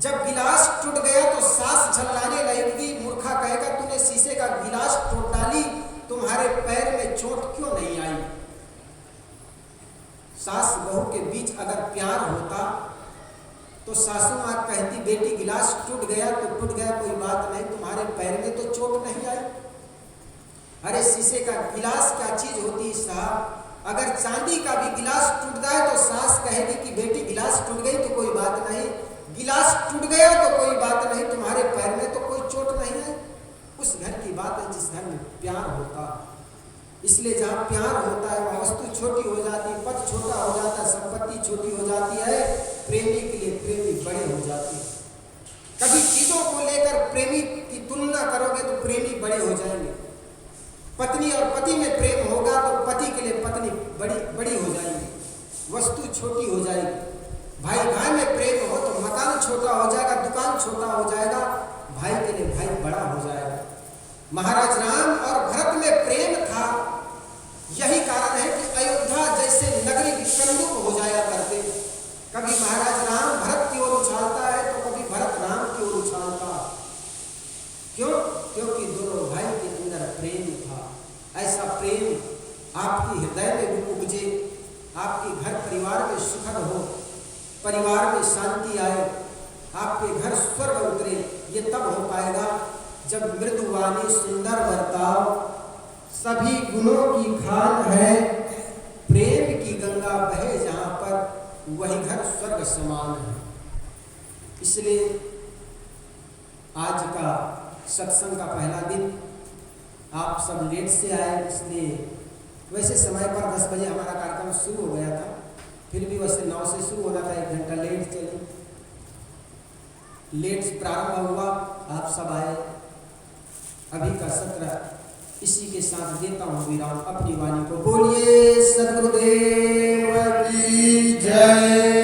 Speaker 1: जब गिलास टूट गया तो सास झल्लाने लगी, मूर्खा कहेगा तूने शीशे का गिलास तोड़ डाली, तुम्हारे पैर में चोट क्यों नहीं आई। सास बहू के बीच अगर प्यार होता तो सासू माँ कहती, बेटी गिलास टूट गया तो टूट गया, कोई बात नहीं, तुम्हारे पैर में तो चोट नहीं आई। अरे शीशे का गिलास क्या चीज होती है साहब, अगर चांदी का भी गिलास टूट जाए तो सास कहेगी कि बेटी गिलास टूट गई तो कोई बात नहीं, गिलास टूट गया तो कोई बात नहीं, तुम्हारे पैर में तो कोई चोट नहीं है। उस घर की बात है जिस घर में प्यार होता। इसलिए जहाँ प्यार होता है वहाँ वस्तु छोटी हो जाती है, पद छोटा हो जाता है, संपत्ति छोटी हो जाती है, प्रेमी के लिए प्रेमी बड़े हो जाते हैं। कभी चीजों को लेकर प्रेमी की तुलना करोगे तो प्रेमी बड़े हो जाएंगे। पत्नी और पति में प्रेम होगा तो पति के लिए पत्नी बड़ी बड़ी हो जाएगी। वस्तु छोटी हो जाएगी। भाई भाई में प्रेम हो तो मकान छोटा हो जाएगा, दुकान छोटा हो जाएगा, भाई के लिए भाई बड़ा हो जाएगा। महाराज राम और भरत में प्रेम था। यही कारण है कि अयोध्या जैसे नगरी विकल्प हो जाया करते। कभी महाराज राम भरत की ओर उछालता है तो कभी भरत राम की ओर उछालता। क्यों? क्योंकि दोनों भाई के अंदर प्रेम था। ऐसा प्रेम आपकी हृदय में भी उपजे, आपके घर परिवार में सुखद हो, परिवार में शांति आए, आपके घर स्वर्ग उतरे। ये तब हो पाएगा जब मृदुवाणी सुंदर बर्ताव, सभी गुणों की खान है, प्रेम की गंगा बहे जहाँ पर, वही घर स्वर्ग समान है। इसलिए आज का सत्संग का पहला दिन आप सब लेट से आए, इसलिए वैसे समय पर 10 बजे हमारा कार्यक्रम शुरू हो गया था, फिर भी वैसे 9 से शुरू होना था, 1 घंटा लेट चले, लेट प्रारंभ हुआ, आप सब आए। अभी का सत्र इसी के साथ देता हूँ विराम। अपनी वाणी को बोलिए सद्गुरुदेव की जय।